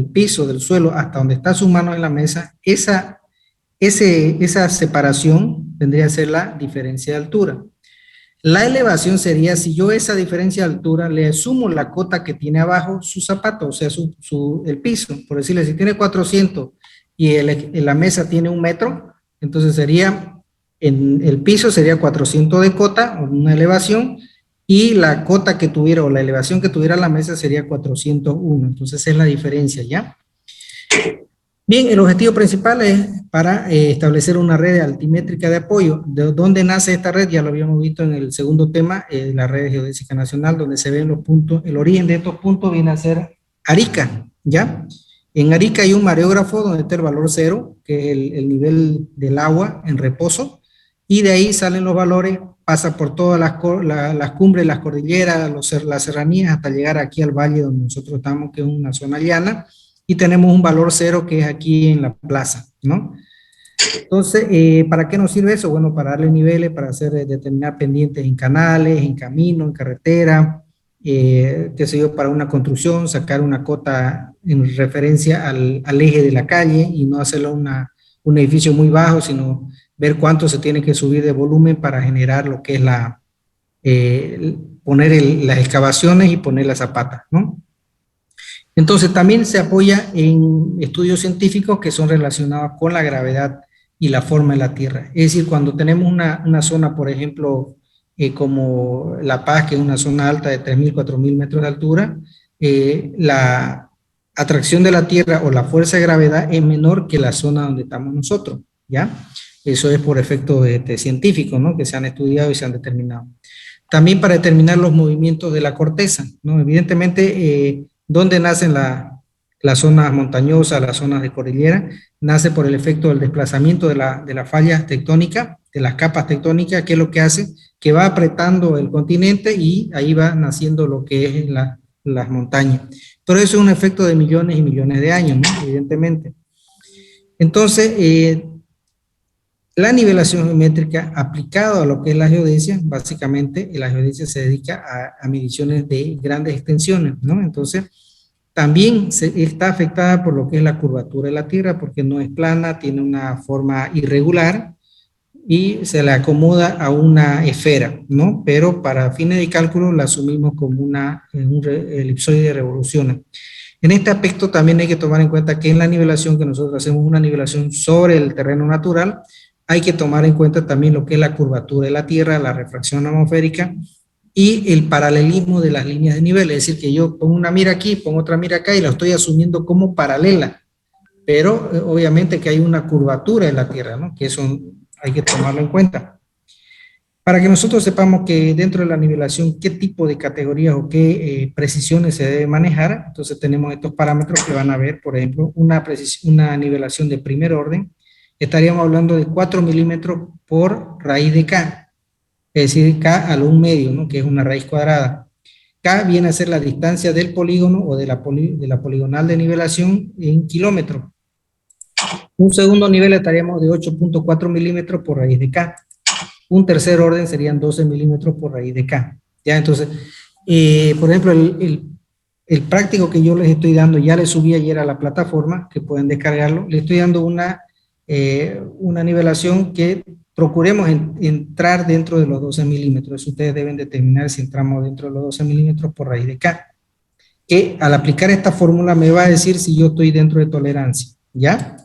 del piso, del suelo, hasta donde está su mano en la mesa, esa separación vendría a ser la diferencia de altura. La elevación sería si yo esa diferencia de altura le sumo la cota que tiene abajo su zapato, o sea, el piso. Por decirle, si tiene 400 y la mesa tiene 1 metro, entonces sería, en el piso sería 400 de cota, una elevación, y la cota que tuviera o la elevación que tuviera la mesa sería 401. Entonces es la diferencia, ¿ya? Bien, el objetivo principal es para establecer una red altimétrica de apoyo. ¿De dónde nace esta red? Ya lo habíamos visto en el segundo tema, la red geodésica nacional, donde se ven los puntos. El origen de estos puntos viene a ser Arica, ¿ya? En Arica hay un mareógrafo donde está el valor 0, que es el nivel del agua en reposo, y de ahí salen los valores, pasa por todas las cumbres, las cordilleras, las serranías, hasta llegar aquí al valle donde nosotros estamos, que es una zona llana, y tenemos un valor 0 que es aquí en la plaza, ¿no? Entonces, ¿para qué nos sirve eso? Bueno, para darle niveles, para hacer determinar pendientes en canales, en camino, en carretera, qué sé yo, para una construcción, sacar una cota en referencia al eje de la calle y no hacerlo un edificio muy bajo, sino ver cuánto se tiene que subir de volumen para generar lo que es poner las excavaciones y poner las zapatas, ¿no? Entonces también se apoya en estudios científicos que son relacionados con la gravedad y la forma de la Tierra. Es decir, cuando tenemos una zona, por ejemplo, como La Paz, que es una zona alta de 3.000, 4.000 metros de altura, la atracción de la Tierra o la fuerza de gravedad es menor que la zona donde estamos nosotros, ¿ya? Eso es por efectos científicos, ¿no? Que se han estudiado y se han determinado. También para determinar los movimientos de la corteza, ¿no? Evidentemente, ¿dónde nacen las zonas montañosas, las zonas de cordillera? Nace por el efecto del desplazamiento de las fallas tectónicas, de las capas tectónicas, que es lo que hace, que va apretando el continente y ahí va naciendo lo que es las montañas. Pero eso es un efecto de millones y millones de años, ¿no? Evidentemente. Entonces, la nivelación geométrica aplicada a lo que es la geodesia, básicamente la geodesia se dedica a mediciones de grandes extensiones, ¿no? Entonces, también está afectada por lo que es la curvatura de la Tierra, porque no es plana, tiene una forma irregular y se le acomoda a una esfera, ¿no? Pero para fines de cálculo la asumimos como un elipsoide de revoluciones. En este aspecto también hay que tomar en cuenta que en la nivelación que nosotros hacemos una nivelación sobre el terreno natural, hay que tomar en cuenta también lo que es la curvatura de la Tierra, la refracción atmosférica y el paralelismo de las líneas de nivel. Es decir, que yo pongo una mira aquí, pongo otra mira acá y la estoy asumiendo como paralela. Pero obviamente que hay una curvatura en la Tierra, ¿no? Que eso hay que tomarlo en cuenta. Para que nosotros sepamos que dentro de la nivelación qué tipo de categorías o qué precisiones se debe manejar, entonces tenemos estos parámetros que van a ver, por ejemplo, una nivelación de primer orden, estaríamos hablando de 4 milímetros por raíz de K, es decir, K al 1 medio, ¿no? Que es una raíz cuadrada. K viene a ser la distancia del polígono o de la poligonal de nivelación en kilómetros. Un segundo nivel estaríamos de 8.4 milímetros por raíz de K. Un tercer orden serían 12 milímetros por raíz de K. Ya, entonces, por ejemplo, el práctico que yo les estoy dando, ya les subí ayer a la plataforma, que pueden descargarlo, les estoy dando una nivelación que procuremos entrar dentro de los 12 milímetros. Eso ustedes deben determinar si entramos dentro de los 12 milímetros por raíz de K. Que al aplicar esta fórmula me va a decir si yo estoy dentro de tolerancia, ¿ya?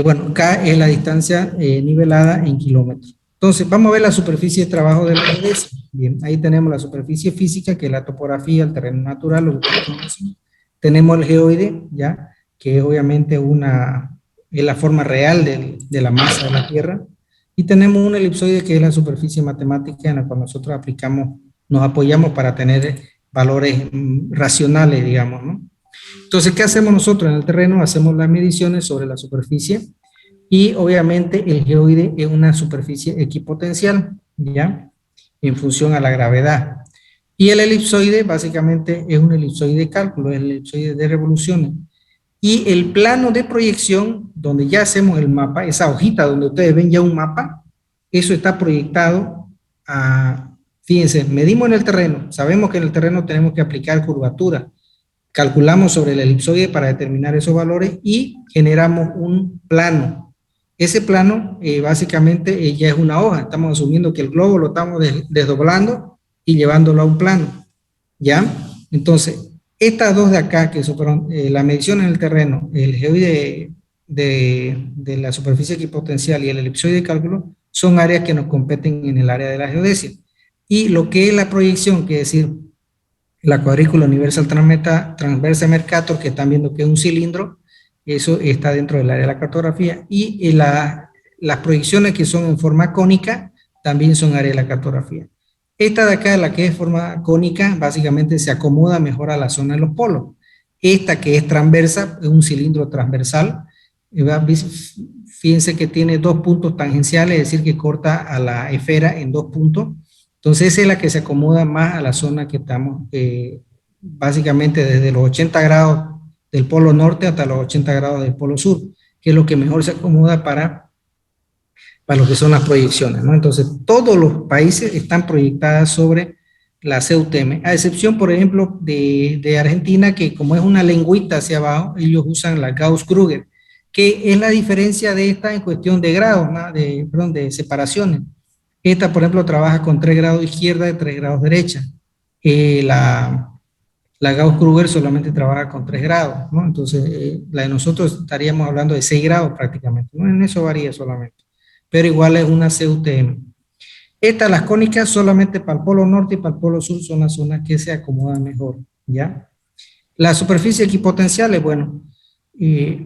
Bueno, K es la distancia nivelada en kilómetros. Entonces, vamos a ver la superficie de trabajo de la geodesia. Bien, ahí tenemos la superficie física, que es la topografía, el terreno natural, lo que tenemos el geoide, ¿ya? Que es obviamente es la forma real de la masa de la Tierra. Y tenemos un elipsoide, que es la superficie matemática en la cual nosotros nos apoyamos para tener valores racionales, digamos, ¿no? Entonces, ¿qué hacemos nosotros en el terreno? Hacemos las mediciones sobre la superficie y obviamente el geoide es una superficie equipotencial, ¿ya? En función a la gravedad. Y el elipsoide básicamente es un elipsoide de cálculo, es el elipsoide de revoluciones. Y el plano de proyección, donde ya hacemos el mapa, esa hojita donde ustedes ven ya un mapa, eso está proyectado fíjense, medimos en el terreno, sabemos que en el terreno tenemos que aplicar curvatura. calculamos sobre el elipsoide para determinar esos valores y generamos un plano. Ese plano básicamente ya es una hoja. Estamos asumiendo que el globo lo estamos desdoblando y llevándolo a un plano, ¿ya? Entonces, estas dos de acá, que son la medición en el terreno, el geoide de la superficie equipotencial y el elipsoide de cálculo, son áreas que nos competen en el área de la geodesia. Y lo que es la proyección, que es decir, la cuadrícula universal transversa Mercator, que están viendo que es un cilindro, eso está dentro del área de la cartografía, y las proyecciones que son en forma cónica también son área de la cartografía. Esta de acá, la que es forma cónica, básicamente se acomoda mejor a la zona de los polos. Esta que es transversa, es un cilindro transversal, fíjense que tiene dos puntos tangenciales, es decir, que corta a la esfera en dos puntos. Entonces esa es la que se acomoda más a la zona que estamos, básicamente desde los 80 grados del polo norte hasta los 80 grados del polo sur, que es lo que mejor se acomoda para lo que son las proyecciones, ¿no? Entonces todos los países están proyectadas sobre la CUTM, a excepción, por ejemplo, de Argentina, que como es una lengüita hacia abajo, ellos usan la Gauss-Kruger, que es la diferencia de esta en cuestión de grados, ¿no? de separaciones. Esta, por ejemplo, trabaja con 3 grados izquierda y 3 grados derecha. La Gauss-Kruger solamente trabaja con 3 grados, ¿no? Entonces, la de nosotros estaríamos hablando de 6 grados prácticamente, ¿no? En eso varía solamente. Pero igual es una CUTM. Estas, las cónicas, solamente para el polo norte y para el polo sur son las zonas que se acomodan mejor, ¿ya? La superficie equipotencial es, bueno,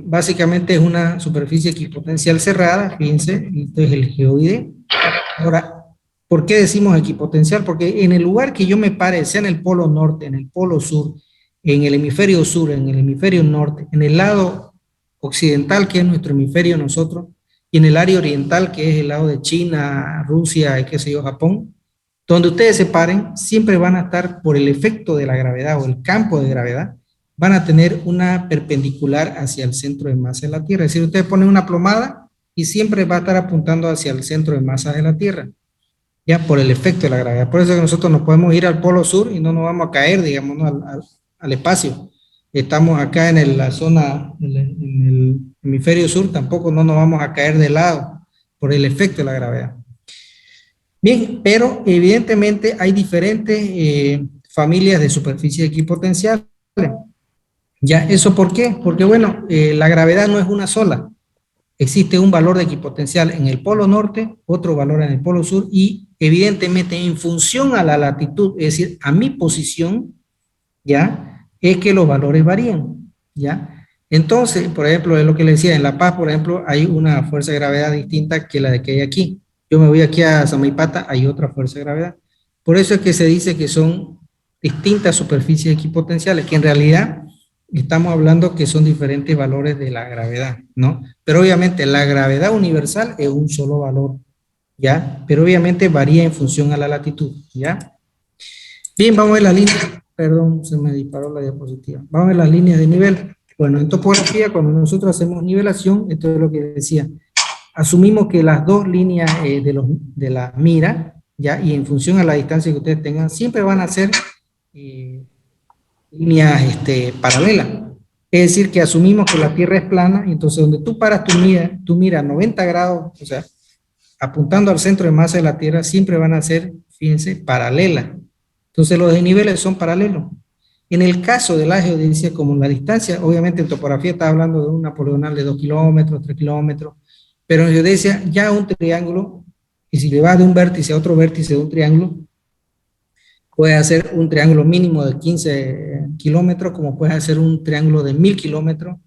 básicamente es una superficie equipotencial cerrada, fíjense, este es el geoide. Ahora, ¿por qué decimos equipotencial? Porque en el lugar que yo me pare, sea en el polo norte, en el polo sur, en el hemisferio sur, en el hemisferio norte, en el lado occidental, que es nuestro hemisferio nosotros, y en el área oriental, que es el lado de China, Rusia y qué sé yo, Japón, donde ustedes se paren, siempre van a estar por el efecto de la gravedad o el campo de gravedad, van a tener una perpendicular hacia el centro de masa de la Tierra. Es decir, ustedes ponen una plomada y siempre va a estar apuntando hacia el centro de masa de la Tierra, ya por el efecto de la gravedad. Por eso que nosotros nos podemos ir al polo sur y no nos vamos a caer, digamos, ¿no? al espacio. Estamos acá en la zona, en el hemisferio sur, tampoco no nos vamos a caer de lado por el efecto de la gravedad. Bien, pero evidentemente hay diferentes familias de superficie equipotencial. ¿Ya? ¿Eso por qué? Porque, bueno, la gravedad no es una sola. Existe un valor de equipotencial en el polo norte, otro valor en el polo sur, y evidentemente en función a la latitud, es decir, a mi posición, ¿ya? Es que los valores varían, ¿ya? Entonces, por ejemplo, es lo que le decía, en La Paz, por ejemplo, hay una fuerza de gravedad distinta que la de que hay aquí. Yo me voy aquí a Samaipata, hay otra fuerza de gravedad. Por eso es que se dice que son distintas superficies equipotenciales, que en realidad estamos hablando que son diferentes valores de la gravedad, ¿no? Pero obviamente la gravedad universal es un solo valor, ¿ya? Pero obviamente varía en función a la latitud, ¿ya? Bien, vamos a ver la línea, perdón, se me disparó la diapositiva. Vamos a ver las líneas de nivel. Bueno, en topografía, cuando nosotros hacemos nivelación, esto es lo que decía, asumimos que las dos líneas de la mira, ¿ya? Y en función a la distancia que ustedes tengan, siempre van a ser líneas paralelas. Es decir, que asumimos que la Tierra es plana, y entonces donde tú paras tu mira 90 grados, o sea, apuntando al centro de masa de la Tierra, siempre van a ser, fíjense, paralelas. Entonces los desniveles son paralelos. En el caso de la geodesia, como la distancia, obviamente en topografía está hablando de una poligonal de 2 kilómetros, 3 kilómetros, pero en geodesia ya un triángulo, y si le vas de un vértice a otro vértice de un triángulo, puedes hacer un triángulo mínimo de 15 kilómetros, como puedes hacer un triángulo de 1000 kilómetros,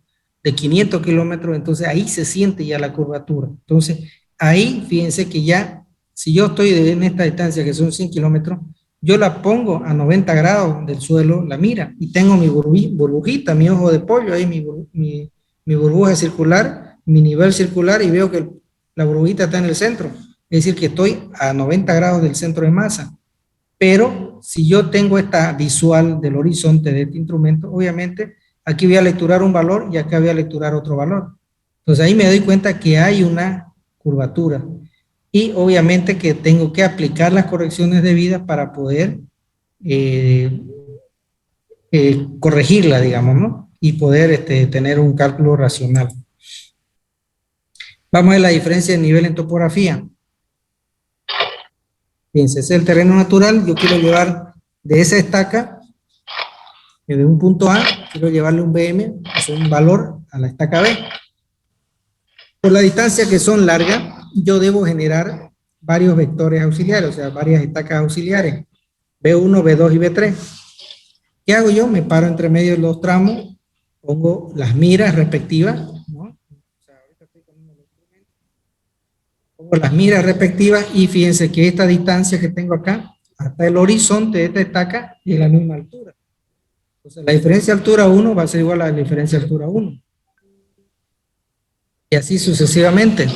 de 500 kilómetros, entonces ahí se siente ya la curvatura. Entonces, ahí fíjense que ya, si yo estoy en esta distancia que son 100 kilómetros, yo la pongo a 90 grados del suelo, la mira, y tengo mi burbujita, mi ojo de pollo, ahí mi burbuja circular, mi nivel circular, y veo que la burbujita está en el centro. Es decir, que estoy a 90 grados del centro de masa. Pero si yo tengo esta visual del horizonte de este instrumento, obviamente aquí voy a lecturar un valor y acá voy a lecturar otro valor. Entonces ahí me doy cuenta que hay una curvatura. Y obviamente que tengo que aplicar las correcciones debidas para poder corregirla, digamos, ¿no? Y poder tener un cálculo racional. Vamos a ver la diferencia de nivel en topografía. Fíjense, ese es el terreno natural. Yo quiero llevar de esa estaca, de un punto A, quiero llevarle un BM, o sea, un valor a la estaca B. Por la distancia que son largas, yo debo generar varios vectores auxiliares, o sea, varias estacas auxiliares, B1, B2 y B3. ¿Qué hago yo? Me paro entre medio de los tramos, pongo las miras respectivas, ¿no? O sea, ahorita estoy poniendo los instrumentos. Pongo las miras respectivas y fíjense que esta distancia que tengo acá, hasta el horizonte de esta estaca, es la misma altura. Entonces, la diferencia de altura 1 va a ser igual a la diferencia de altura 1. Y así sucesivamente.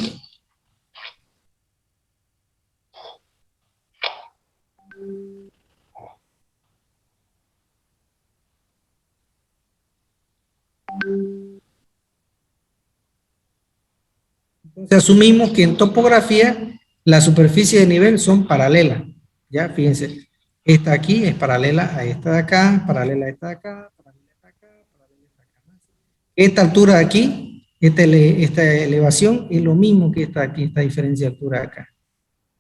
Entonces asumimos que en topografía la superficie de nivel son paralelas. Ya, fíjense, esta aquí es paralela a esta de acá, paralela a esta de acá, paralela a esta de acá, paralela a esta de acá. Esta altura de aquí, esta elevación es lo mismo que esta aquí, esta diferencia de altura de acá,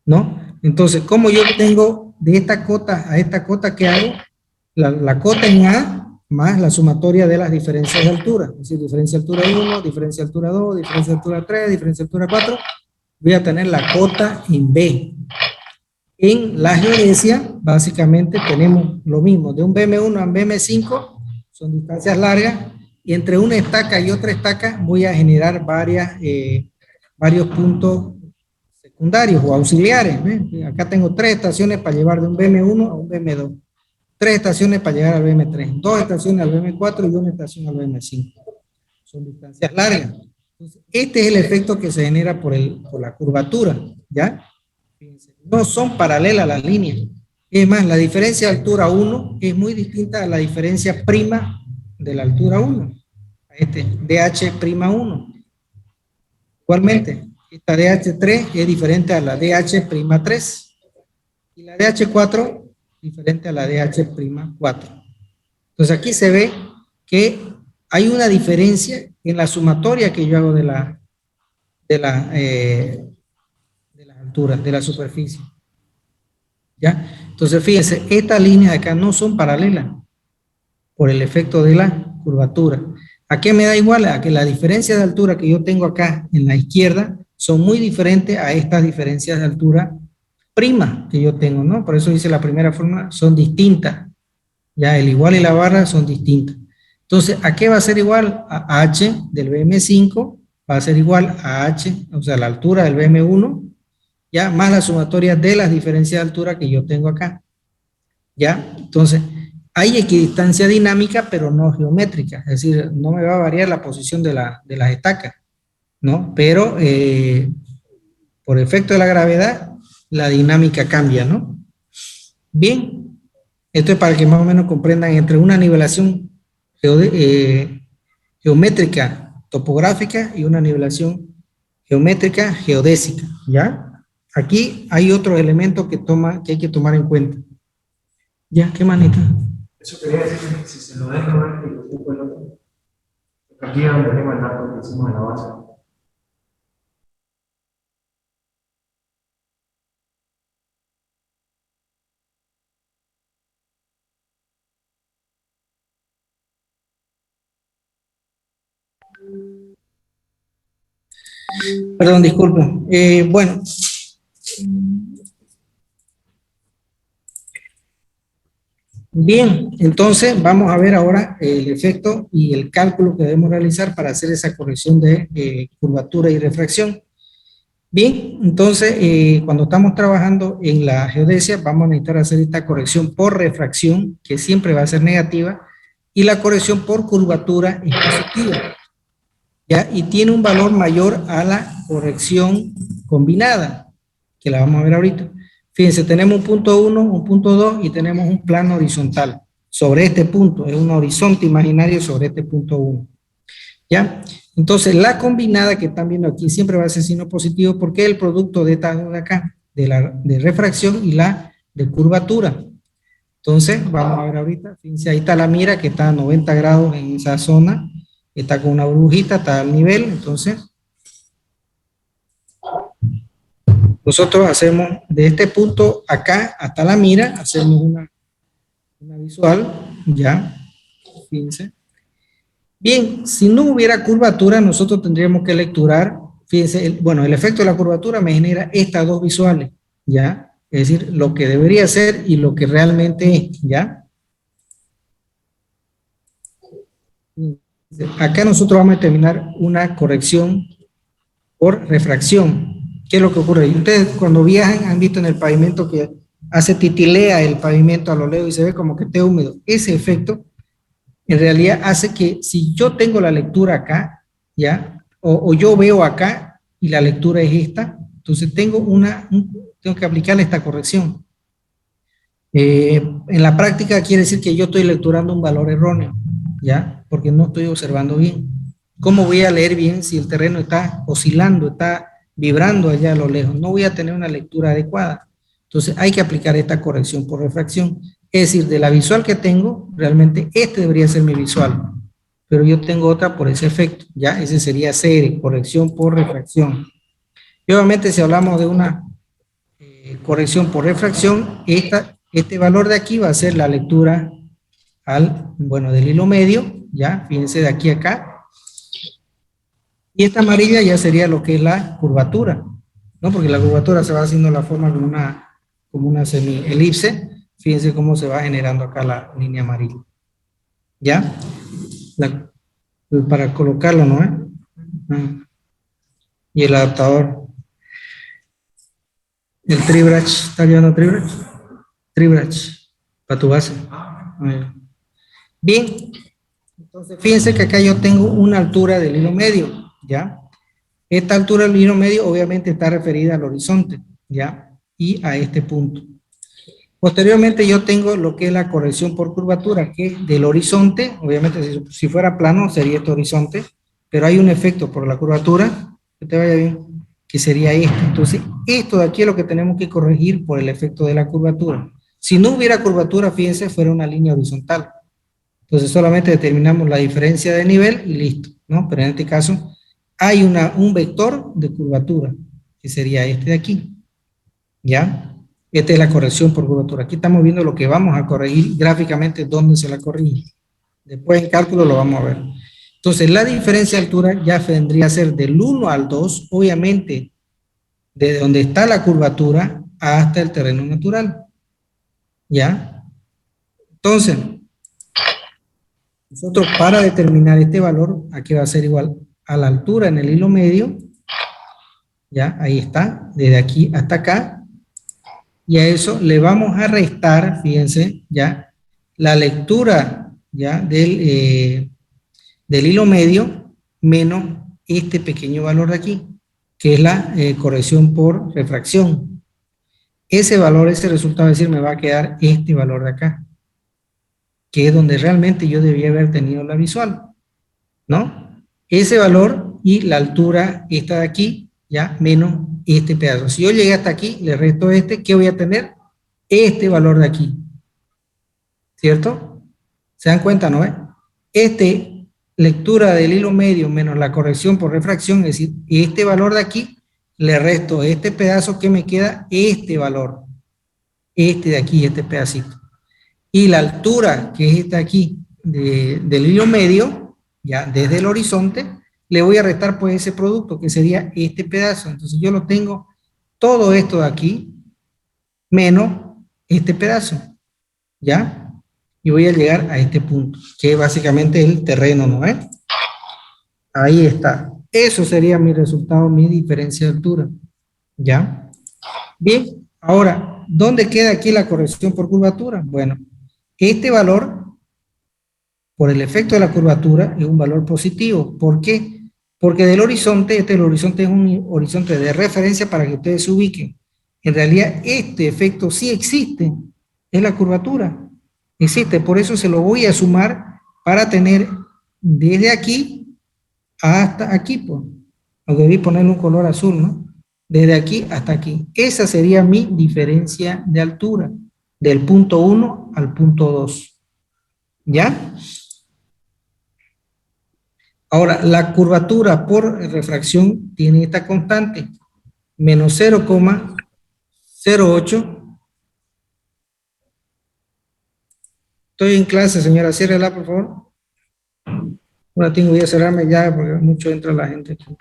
¿no? Entonces, como yo tengo de esta cota a esta cota, ¿qué hago? La cota en A más la sumatoria de las diferencias de altura, es decir, diferencia de altura 1, diferencia de altura 2, diferencia de altura 3, diferencia de altura 4, voy a tener la cota en B. En la geodesia, básicamente tenemos lo mismo, de un BM1 a un BM5, son distancias largas, y entre una estaca y otra estaca voy a generar varios puntos secundarios o auxiliares. Acá tengo 3 estaciones para llevar de un BM1 a un BM2. 3 estaciones para llegar al BM3, 2 estaciones al BM4 y 1 estación al BM5. Son distancias largas. Entonces, este es el efecto que se genera por la curvatura, ¿ya? No son paralelas las líneas. Es más, la diferencia de altura 1 es muy distinta a la diferencia prima de la altura 1. Este DH'1. Igualmente, esta DH3 es diferente a la DH'3 y la DH4 diferente a la DH'4. Entonces aquí se ve que hay una diferencia en la sumatoria que yo hago de las alturas, de la superficie. ¿Ya? Entonces fíjense, estas líneas de acá no son paralelas por el efecto de la curvatura. ¿A qué me da igual? A que la diferencia de altura que yo tengo acá en la izquierda son muy diferentes a estas diferencias de altura prima que yo tengo, ¿no? Por eso dice la primera fórmula, son distintas. Ya el igual y la barra son distintas. Entonces, ¿a qué va a ser igual? A H del BM5 va a ser igual a H, o sea, la altura del BM1, ya, más la sumatoria de las diferencias de altura que yo tengo acá. ¿Ya? Entonces, hay equidistancia dinámica, pero no geométrica. Es decir, no me va a variar la posición de las estacas, ¿no? Pero, por efecto de la gravedad, la dinámica cambia, ¿no? Bien, esto es para que más o menos comprendan entre una nivelación geométrica topográfica y una nivelación geométrica geodésica, ¿ya? Aquí hay otros elementos que hay que tomar en cuenta. ¿Ya? ¿Qué manita? Eso quería decir que si se lo deja y lo ocupa el otro. Aquí es donde tengo el dato que hicimos en la base. Perdón, disculpen. Bueno. Bien, entonces vamos a ver ahora el efecto y el cálculo que debemos realizar para hacer esa corrección de curvatura y refracción. Bien, entonces cuando estamos trabajando en la geodesia vamos a necesitar hacer esta corrección por refracción, que siempre va a ser negativa, y la corrección por curvatura es positiva. ¿Ya? Y tiene un valor mayor a la corrección combinada, que la vamos a ver ahorita. Fíjense, tenemos un punto 1, un punto 2 y tenemos un plano horizontal sobre este punto, es un horizonte imaginario sobre este punto 1. ¿Ya? Entonces, la combinada que están viendo aquí siempre va a ser signo positivo porque es el producto de estas dos de acá, de refracción y la de curvatura. Entonces, vamos a ver ahorita, fíjense, ahí está la mira que está a 90 grados en esa zona, está con una burbujita, está al nivel, entonces, nosotros hacemos de este punto acá hasta la mira, hacemos una visual, ya, fíjense. Bien, si no hubiera curvatura, nosotros tendríamos que lecturar, fíjense, bueno, el efecto de la curvatura me genera estas dos visuales, ¿ya? Es decir, lo que debería ser y lo que realmente es, ¿ya? Acá nosotros vamos a determinar una corrección por refracción. ¿Qué es lo que ocurre? Ustedes cuando viajan han visto en el pavimento que hace titilea el pavimento a lo lejos y se ve como que esté húmedo. Ese efecto en realidad hace que si yo tengo la lectura acá, ¿ya? O yo veo acá y la lectura es esta, entonces tengo tengo que aplicarle esta corrección. En la práctica quiere decir que yo estoy lecturando un valor erróneo, ¿ya? Porque no estoy observando bien. ¿Cómo voy a leer bien si el terreno está oscilando, está vibrando allá a lo lejos? No voy a tener una lectura adecuada. Entonces hay que aplicar esta corrección por refracción. Es decir, de la visual que tengo, realmente este debería ser mi visual, pero yo tengo otra por ese efecto, ¿ya? Ese sería CR, corrección por refracción. Y obviamente si hablamos de una corrección por refracción, este valor de aquí va a ser la lectura del hilo medio, ¿ya? Fíjense de aquí a acá. Y esta amarilla ya sería lo que es la curvatura, ¿no? Porque la curvatura se va haciendo la forma como una semi-elipse. Fíjense cómo se va generando acá la línea amarilla. ¿Ya? Para colocarlo, ¿no? Y el adaptador. El tri-brush, ¿está llevando tri-brush? Tri-brush, para tu base. Bien, entonces fíjense que acá yo tengo una altura del hilo medio, ¿ya? Esta altura del hilo medio obviamente está referida al horizonte, ¿ya? Y a este punto. Posteriormente yo tengo lo que es la corrección por curvatura, que es del horizonte, obviamente si fuera plano sería este horizonte, pero hay un efecto por la curvatura, que te vaya bien, que sería esto. Entonces, esto de aquí es lo que tenemos que corregir por el efecto de la curvatura. Si no hubiera curvatura, fíjense, fuera una línea horizontal. Entonces solamente determinamos la diferencia de nivel y listo, ¿no? Pero en este caso hay un vector de curvatura, que sería este de aquí, ¿ya? Esta es la corrección por curvatura. Aquí estamos viendo lo que vamos a corregir gráficamente, dónde se la corrige. Después en cálculo lo vamos a ver. Entonces, la diferencia de altura ya vendría a ser del 1 al 2, obviamente, de donde está la curvatura hasta el terreno natural. ¿Ya? Entonces, nosotros para determinar este valor, aquí va a ser igual a la altura en el hilo medio. ¿Ya? Ahí está, desde aquí hasta acá. Y a eso le vamos a restar, fíjense, ya, la lectura, ya, del hilo medio menos este pequeño valor de aquí, que es la corrección por refracción. Ese valor, ese resultado, es decir, me va a quedar este valor de acá, que es donde realmente yo debía haber tenido la visual, ¿no? Ese valor y la altura esta de aquí, ya, menos este pedazo. Si yo llegué hasta aquí, le resto este, ¿qué voy a tener? Este valor de aquí, ¿cierto? ¿Se dan cuenta, no? Lectura del hilo medio menos la corrección por refracción, es decir, este valor de aquí, le resto este pedazo que me queda, este valor, este de aquí, este pedacito. Y la altura, que es esta aquí, del hilo medio, ya desde el horizonte, le voy a restar pues ese producto, que sería este pedazo. Entonces yo lo tengo todo esto de aquí, menos este pedazo, ¿ya? Y voy a llegar a este punto, que es básicamente el terreno, ¿no es? Ahí está. Eso sería mi resultado, mi diferencia de altura, ¿ya? Bien, ahora, ¿dónde queda aquí la corrección por curvatura? Bueno, este valor, por el efecto de la curvatura, es un valor positivo. ¿Por qué? Porque del horizonte, el horizonte es un horizonte de referencia para que ustedes se ubiquen. En realidad, este efecto sí existe, es la curvatura. Existe, por eso se lo voy a sumar para tener desde aquí hasta aquí, pues. Aunque debí ponerle un color azul, ¿no? Desde aquí hasta aquí. Esa sería mi diferencia de altura, del punto 1 1 al punto 2. ¿Ya? Ahora, la curvatura por refracción tiene esta constante, menos 0,08. Estoy en clase, señora, ciérrela, por favor. Ahora tengo que cerrarme ya porque mucho entra la gente aquí.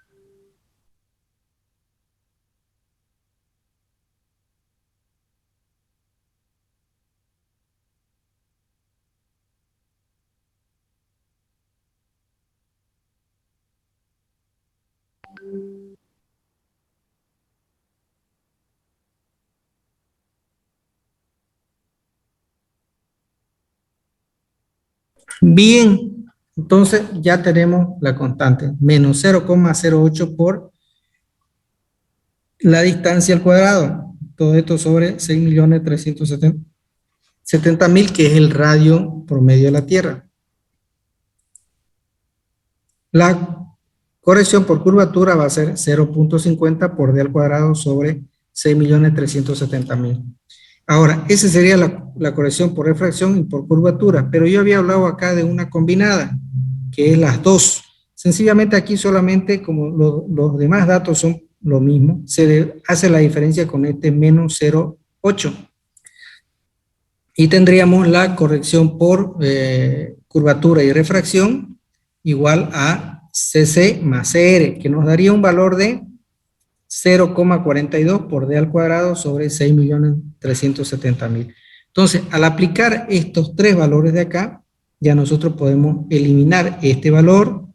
Bien, entonces ya tenemos la constante, menos 0,08 por la distancia al cuadrado. Todo esto sobre 6.370.000, que es el radio promedio de la Tierra. La corrección por curvatura va a ser 0,50 por d al cuadrado sobre 6.370.000. Ahora, esa sería la corrección por refracción y por curvatura, pero yo había hablado acá de una combinada, que es las dos. Sencillamente aquí solamente, como los demás datos son lo mismo, se le hace la diferencia con este menos 0,8. Y tendríamos la corrección por curvatura y refracción igual a CC más CR, que nos daría un valor de 0,42 por d al cuadrado sobre 6.370.000. Entonces, al aplicar estos tres valores de acá, ya nosotros podemos eliminar este valor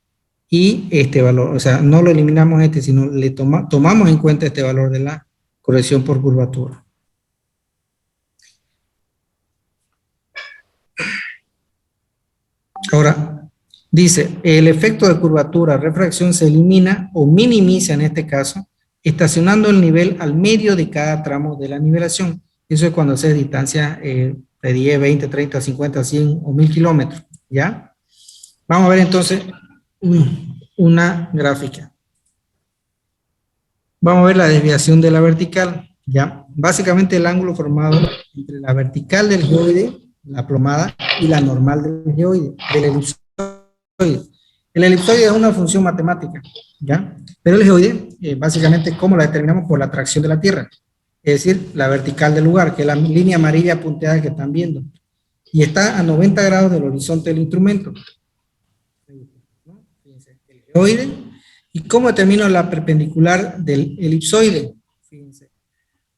y este valor. O sea, no lo eliminamos sino le tomamos en cuenta este valor de la corrección por curvatura. Ahora, dice, el efecto de curvatura, refracción se elimina o minimiza en este caso, estacionando el nivel al medio de cada tramo de la nivelación. Eso es cuando haces distancia de 10, 20, 30, 50, 100 o 1000 kilómetros, ¿ya? Vamos a ver entonces una gráfica. Vamos a ver la desviación de la vertical, ¿ya? Básicamente el ángulo formado entre la vertical del geoide, la plomada, y la normal del geoide, del elipsoide. El elipsoide es una función matemática, ¿ya? Pero el geoide, básicamente, ¿cómo la determinamos? Por la atracción de la Tierra. Es decir, la vertical del lugar, que es la línea amarilla punteada que están viendo. Y está a 90 grados del horizonte del instrumento. Fíjense, el geoide. ¿Y cómo determino la perpendicular del elipsoide? Fíjense.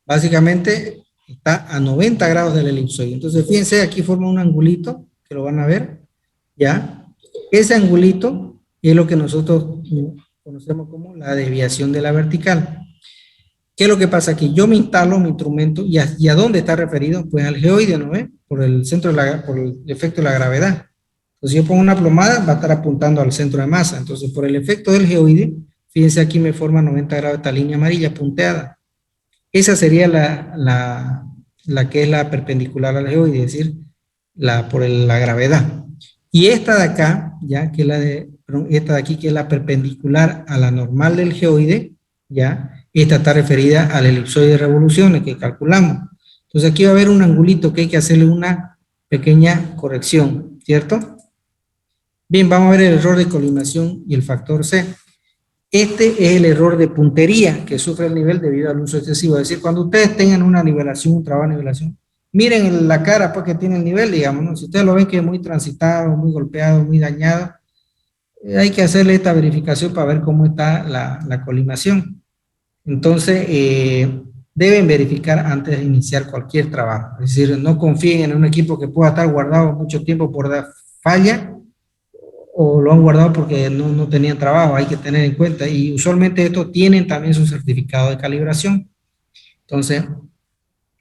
Básicamente, está a 90 grados del elipsoide. Entonces, fíjense, aquí forma un angulito, que lo van a ver, ¿ya? Ese angulito es lo que nosotros conocemos como la desviación de la vertical. ¿Qué es lo que pasa aquí? Yo me instalo mi instrumento y a dónde está referido? Pues al geoide, ¿no ve? Por el centro por el efecto de la gravedad. Entonces, si yo pongo una plomada, va a estar apuntando al centro de masa. Entonces, por el efecto del geoide, fíjense aquí me forma 90 grados esta línea amarilla punteada. Esa sería la que es la perpendicular al geoide, es decir, por la gravedad. Y esta de acá, ya, que es esta de aquí, que es la perpendicular a la normal del geoide, ya, esta está referida al elipsoide de revoluciones que calculamos. Entonces aquí va a haber un angulito que hay que hacerle una pequeña corrección, ¿cierto? Bien, vamos a ver el error de colimación y el factor C. Este es el error de puntería que sufre el nivel debido al uso excesivo. Es decir, cuando ustedes tengan una nivelación, un trabajo de nivelación, miren la cara pues, que tiene el nivel, digamos, ¿no? Si ustedes lo ven que es muy transitado, muy golpeado, muy dañado, hay que hacerle esta verificación para ver cómo está la colimación. Entonces, deben verificar antes de iniciar cualquier trabajo. Es decir, no confíen en un equipo que pueda estar guardado mucho tiempo por falla, o lo han guardado porque no tenían trabajo, hay que tener en cuenta. Y usualmente estos tienen también su certificado de calibración. Entonces,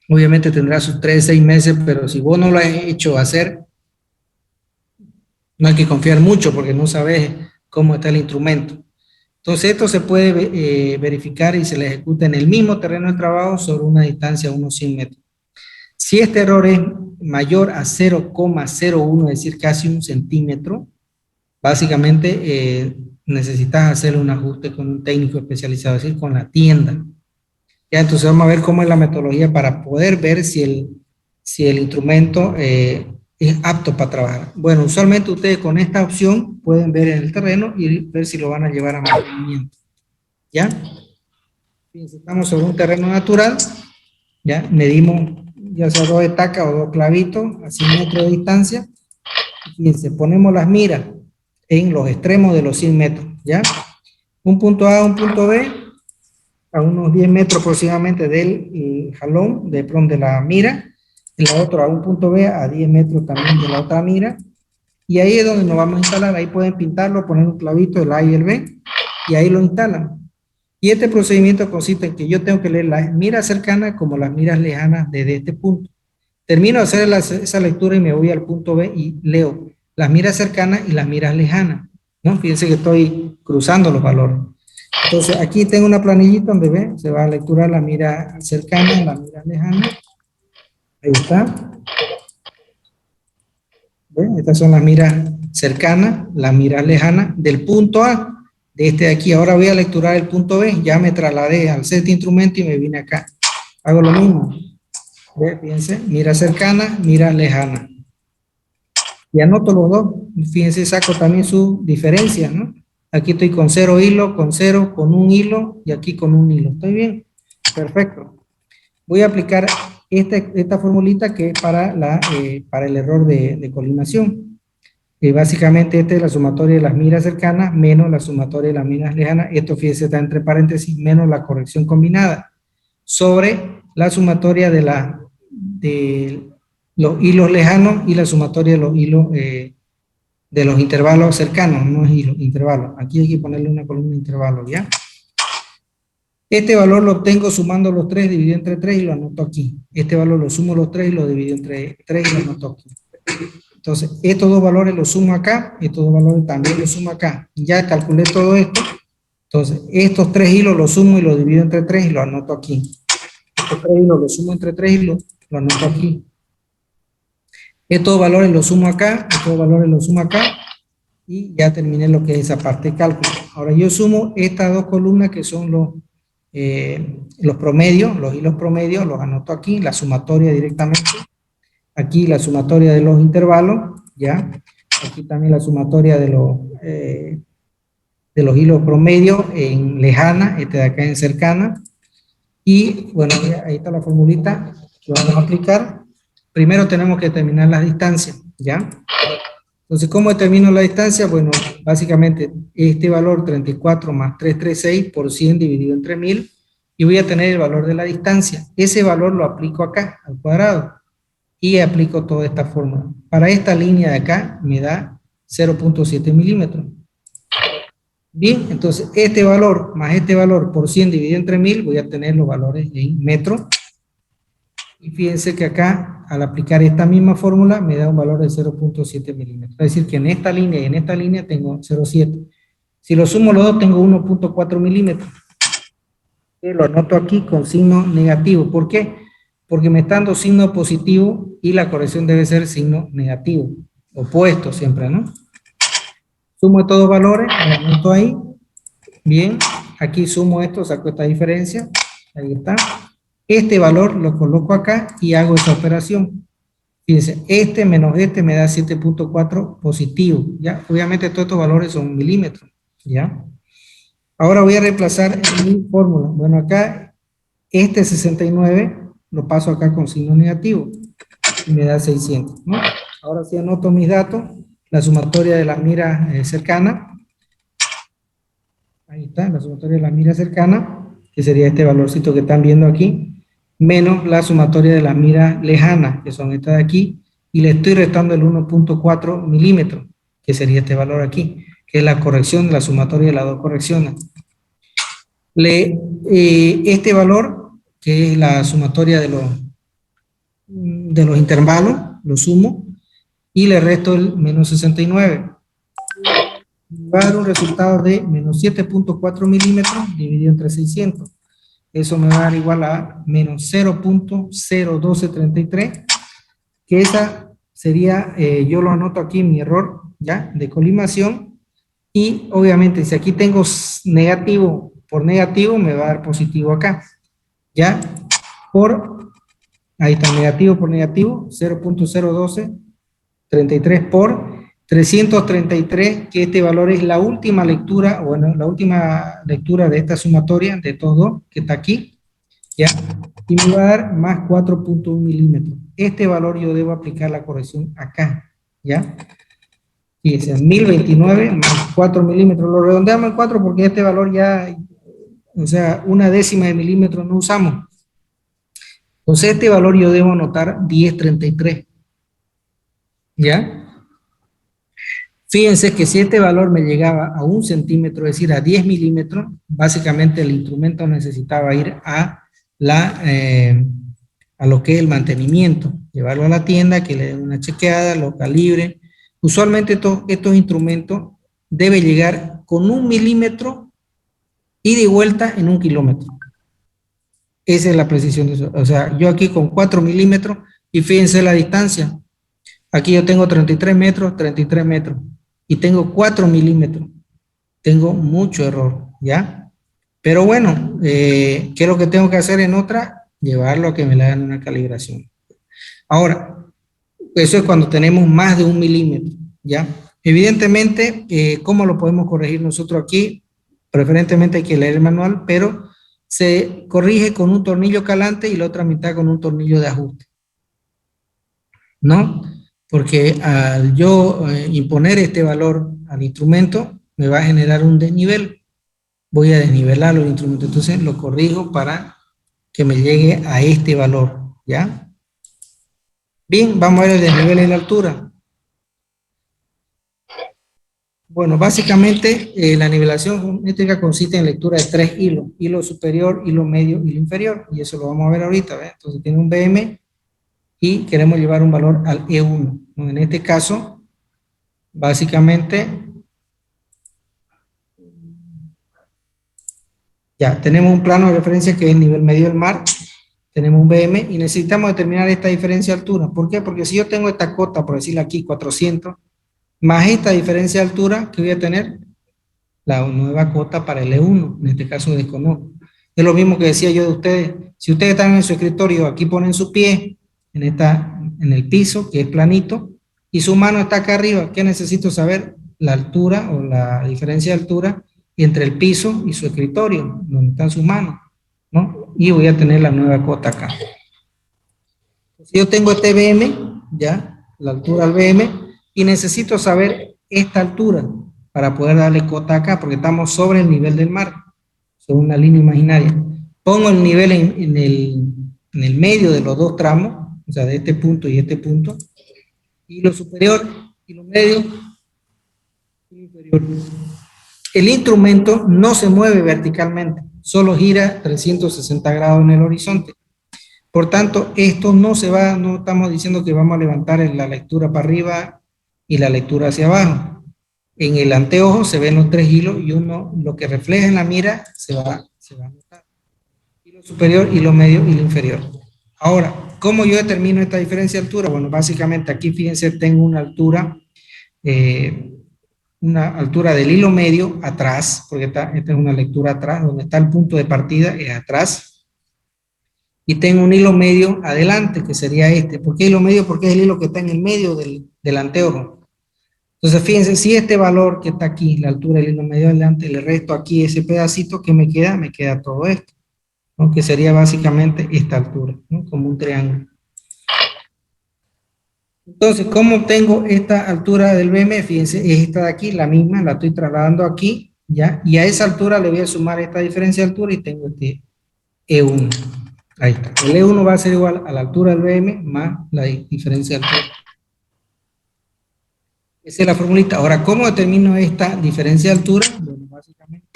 obviamente tendrá sus 3, 6 meses, pero si vos no lo has hecho hacer, no hay que confiar mucho porque no sabes cómo está el instrumento. Entonces esto se puede verificar y se le ejecuta en el mismo terreno de trabajo sobre una distancia de unos 100 metros. Si este error es mayor a 0,01, es decir, casi 1 centímetro, básicamente necesitas hacerle un ajuste con un técnico especializado, es decir, con la tienda. Ya, entonces vamos a ver cómo es la metodología para poder ver si si el instrumento es apto para trabajar. Bueno, usualmente ustedes con esta opción pueden ver en el terreno y ver si lo van a llevar a mantenimiento. ¿Ya? Fíjense, estamos sobre un terreno natural, ¿ya? Medimos ya sea 2 estacas o 2 clavitos a 100 metros de distancia. Fíjense, ponemos las miras en los extremos de los 100 metros, ¿ya? Un punto A, un punto B, a unos 10 metros aproximadamente del jalón, de la mira, y la otra a un punto B a 10 metros también de la otra mira, y ahí es donde nos vamos a instalar. Ahí pueden pintarlo, poner un clavito, el A y el B, y ahí lo instalan. Y este procedimiento consiste en que yo tengo que leer las miras cercanas como las miras lejanas desde este punto. Termino de hacer esa lectura y me voy al punto B y leo las miras cercanas y las miras lejanas, ¿no? Fíjense que estoy cruzando los valores. Entonces, aquí tengo una planillita donde ve, se va a lecturar la mira cercana, la mira lejana. Ahí está. ¿Ven? Estas son las miras cercanas, las miras lejanas del punto A, de este de aquí. Ahora voy a lecturar el punto B. Ya me trasladé al set de instrumento y me vine acá. Hago lo mismo. ¿Ve? Fíjense, mira cercana, mira lejana. Y anoto los dos. Fíjense, saco también sus diferencias, ¿no? Aquí estoy con 0 hilo, con 0, con 1 hilo y aquí con 1 hilo. ¿Estoy bien? Perfecto. Voy a aplicar esta formulita que es para el error de colimación. Básicamente esta es la sumatoria de las miras cercanas menos la sumatoria de las miras lejanas. Esto, fíjense, está entre paréntesis, menos la corrección combinada sobre la sumatoria de los hilos lejanos y la sumatoria de los hilos de los intervalos cercanos, no es hilos, intervalos. Aquí hay que ponerle una columna de intervalos, ¿ya? Este valor lo obtengo sumando los 3, dividido entre 3 y lo anoto aquí. Este valor lo sumo los 3 y lo divido entre 3 y lo anoto aquí. Entonces, estos dos valores los sumo acá, estos dos valores también los sumo acá. Ya calculé todo esto. Entonces, estos 3 hilos los sumo y los divido entre 3 y lo anoto aquí. Estos 3 hilos los sumo entre 3 y lo anoto aquí. Estos valores los sumo acá, estos valores los sumo acá, y ya terminé lo que es esa parte de cálculo. Ahora yo sumo estas dos columnas que son los promedios, los hilos promedios, los anoto aquí, la sumatoria directamente. Aquí la sumatoria de los intervalos, ¿ya? Aquí también la sumatoria de los hilos promedios en lejana, este de acá en cercana. Y bueno, ahí está la formulita que vamos a aplicar. Primero tenemos que determinar las distancias, ¿ya? Entonces, ¿cómo determino la distancia? Bueno, básicamente este valor 34 más 336 por 100 dividido entre 1000, y voy a tener el valor de la distancia. Ese valor lo aplico acá, al cuadrado, y aplico toda esta fórmula. Para esta línea de acá me da 0.7 milímetros. Bien, entonces este valor más este valor por 100 dividido entre 1000, voy a tener los valores en metros. Y fíjense que acá, al aplicar esta misma fórmula, me da un valor de 0.7 milímetros. Es decir, que en esta línea y en esta línea tengo 0.7. Si lo sumo los dos, tengo 1.4 milímetros. Lo anoto aquí con signo negativo. ¿Por qué? Porque me está dando signo positivo y la corrección debe ser signo negativo. Opuesto siempre, ¿no? Sumo estos dos valores, lo anoto ahí. Bien, aquí sumo esto, saco esta diferencia. Ahí está. Este valor lo coloco acá y hago esa operación. Fíjense, este menos este me da 7.4 positivo, ¿ya? Obviamente todos estos valores son milímetros, ¿ya? Ahora voy a reemplazar mi fórmula. Bueno, acá, este 69 lo paso acá con signo negativo y me da 600, ¿no? Ahora sí anoto mis datos, la sumatoria de las miras cercanas. Ahí está, la sumatoria de las miras cercanas, que sería este valorcito que están viendo aquí, menos la sumatoria de las miras lejanas, que son estas de aquí, y le estoy restando el 1.4 milímetros, que sería este valor aquí, que es la corrección de la sumatoria de las dos correcciones. Este valor, que es la sumatoria de los intervalos, lo sumo, y le resto el menos 69. Va a dar un resultado de menos 7.4 milímetros dividido entre 600. Eso me va a dar igual a menos 0.01233, que esa sería, yo lo anoto aquí, mi error, ¿ya? De colimación, y obviamente si aquí tengo negativo por negativo, me va a dar positivo acá, ¿ya? Por Ahí está, negativo por negativo, 0.01233 por 333, que este valor es la última lectura, bueno, la última lectura de esta sumatoria de estos dos, que está aquí, ¿ya? Y me va a dar más 4.1 milímetros. Este valor yo debo aplicar la corrección acá, ¿ya? Fíjense, 1029 más 4 milímetros. Lo redondeamos en 4 porque este valor ya, o sea, una décima de milímetro no usamos. Entonces este valor yo debo anotar 1033, ¿ya? Fíjense que si este valor me llegaba a 1 centímetro, es decir, a 10 milímetros, básicamente el instrumento necesitaba ir a lo que es el mantenimiento, llevarlo a la tienda, que le den una chequeada, lo calibre. Usualmente estos instrumentos deben llegar con 1 milímetro ida y vuelta en 1 kilómetro. Esa es la precisión de eso. O sea, yo aquí con 4 milímetros, y fíjense la distancia. Aquí yo tengo 33 metros, 33 metros, y tengo 4 milímetros. Tengo mucho error, ¿ya? Pero bueno, ¿qué es lo que tengo que hacer en otra? Llevarlo a que me le hagan una calibración. Ahora, eso es cuando tenemos más de 1 milímetro, ¿ya? Evidentemente, ¿cómo lo podemos corregir nosotros aquí? Preferentemente hay que leer el manual, pero se corrige con un tornillo calante y la otra mitad con un tornillo de ajuste, ¿no? Porque al yo imponer este valor al instrumento, me va a generar un desnivel. Voy a desnivelar los instrumentos, entonces lo corrijo para que me llegue a este valor, ¿ya? Bien, vamos a ver el desnivel y la altura. Bueno, básicamente la nivelación geométrica consiste en lectura de 3 hilos, hilo superior, hilo medio, hilo inferior, y eso lo vamos a ver ahorita, ¿ves? Entonces tiene un BM y queremos llevar un valor al E1, ¿no? En este caso, básicamente, ya tenemos un plano de referencia que es el nivel medio del mar, tenemos un BM y necesitamos determinar esta diferencia de altura. ¿Por qué? Porque si yo tengo esta cota, por decirlo aquí, 400, más esta diferencia de altura, ¿qué voy a tener? La nueva cota para el E1, en este caso desconozco. Es lo mismo que decía yo de ustedes. Si ustedes están en su escritorio, aquí ponen su pie en el piso, que es planito, y su mano está acá arriba, ¿qué necesito saber? La altura o la diferencia de altura entre el piso y su escritorio, donde están sus manos, ¿no? Y voy a tener la nueva cota acá. Si yo tengo este BM, ya, la altura al BM, y necesito saber esta altura para poder darle cota acá, porque estamos sobre el nivel del mar, sobre una línea imaginaria. Pongo el nivel en el medio de los dos tramos, o sea, de este punto y este punto, y lo superior y lo medio y lo inferior. El instrumento no se mueve verticalmente, solo gira 360 grados en el horizonte. Por tanto, esto no se va, no estamos diciendo que vamos a levantar la lectura para arriba y la lectura hacia abajo. En el anteojo se ven los 3 hilos y uno, lo que refleja en la mira, se va a notar. Hilo superior, hilo medio, hilo inferior. Ahora, ¿cómo yo determino esta diferencia de altura? Bueno, básicamente aquí, fíjense, tengo una altura del hilo medio atrás, porque esta es una lectura atrás, donde está el punto de partida, es atrás. Y tengo un hilo medio adelante, que sería este. ¿Por qué hilo medio? Porque es el hilo que está en el medio del anteojo. Entonces, fíjense, si este valor que está aquí, la altura del hilo medio adelante, le resto aquí ese pedacito que me queda todo esto, ¿no? Que sería básicamente esta altura, ¿no? Como un triángulo. Entonces, ¿cómo obtengo esta altura del BM? Fíjense, es esta de aquí, la misma, la estoy trasladando aquí, ¿ya? Y a esa altura le voy a sumar esta diferencia de altura y tengo este E1. Ahí está. El E1 va a ser igual a la altura del BM más la diferencia de altura. Esa es la formulita. Ahora, ¿cómo determino esta diferencia de altura? Bueno, básicamente,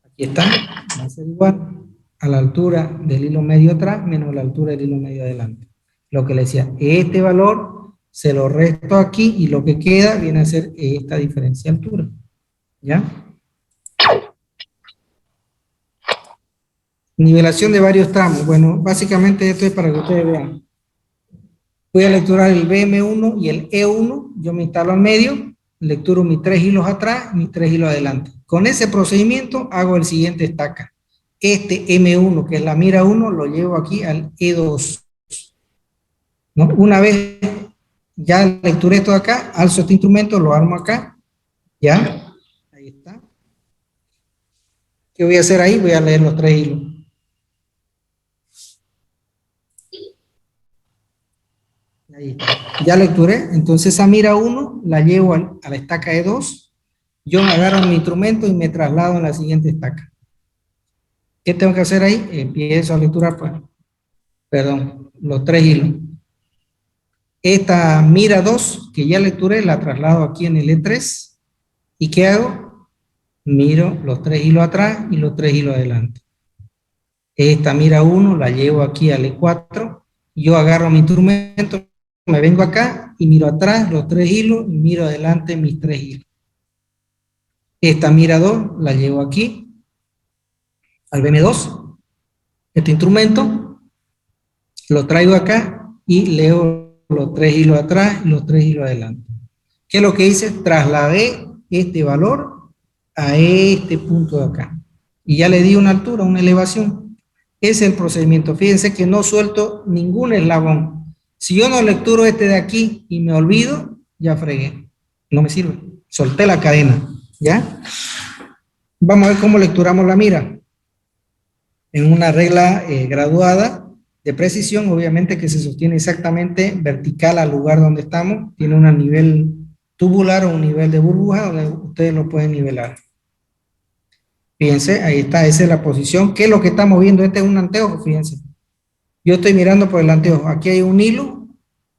aquí está, va a ser igual a la altura del hilo medio atrás menos la altura del hilo medio adelante. Lo que le decía, este valor se lo resto aquí y lo que queda viene a ser esta diferencia de altura. ¿Ya? Nivelación de varios tramos. Bueno, básicamente esto es para que ustedes vean. Voy a lecturar el BM1 y el E1, yo me instalo al medio, lecturo mis 3 hilos atrás, mis 3 hilos adelante. Con ese procedimiento hago el siguiente estaca. Este M1, que es la mira 1, lo llevo aquí al E2. ¿no? Una vez ya lecturé todo acá, alzo este instrumento, lo armo acá, ¿ya? Ahí está. ¿Qué voy a hacer ahí? Voy a leer los 3 hilos. Ahí está. Ya lecturé, entonces esa mira 1 la llevo a la estaca de 2, yo agarro mi instrumento y me traslado en la siguiente estaca. ¿Qué tengo que hacer ahí? Empiezo a lecturar, pues, perdón, los 3 hilos. Esta mira 2 que ya lecturé, la traslado aquí en el E3. ¿Y qué hago? Miro los 3 hilos atrás y los 3 hilos adelante. Esta mira 1 la llevo aquí al E4. Yo agarro mi instrumento, me vengo acá y miro atrás los 3 hilos y miro adelante mis 3 hilos. Esta mira 2 la llevo aquí al BM2. Este instrumento lo traigo acá y leo los 3 hilos atrás y los 3 hilos adelante. ¿Qué es lo que hice? Trasladé este valor a este punto de acá. Y ya le di una altura, una elevación. Ese es el procedimiento. Fíjense que no suelto ningún eslabón. Si yo no lecturo este de aquí y me olvido, ya fregué. No me sirve. Solté la cadena. ¿Ya? Vamos a ver cómo lecturamos la mira. En una regla graduada de precisión, obviamente que se sostiene exactamente vertical al lugar donde estamos. Tiene un nivel tubular o un nivel de burbuja donde ustedes lo pueden nivelar. Fíjense, ahí está, esa es la posición. ¿Qué es lo que estamos viendo? Este es un anteojo, fíjense. Yo estoy mirando por el anteojo. Aquí hay un hilo,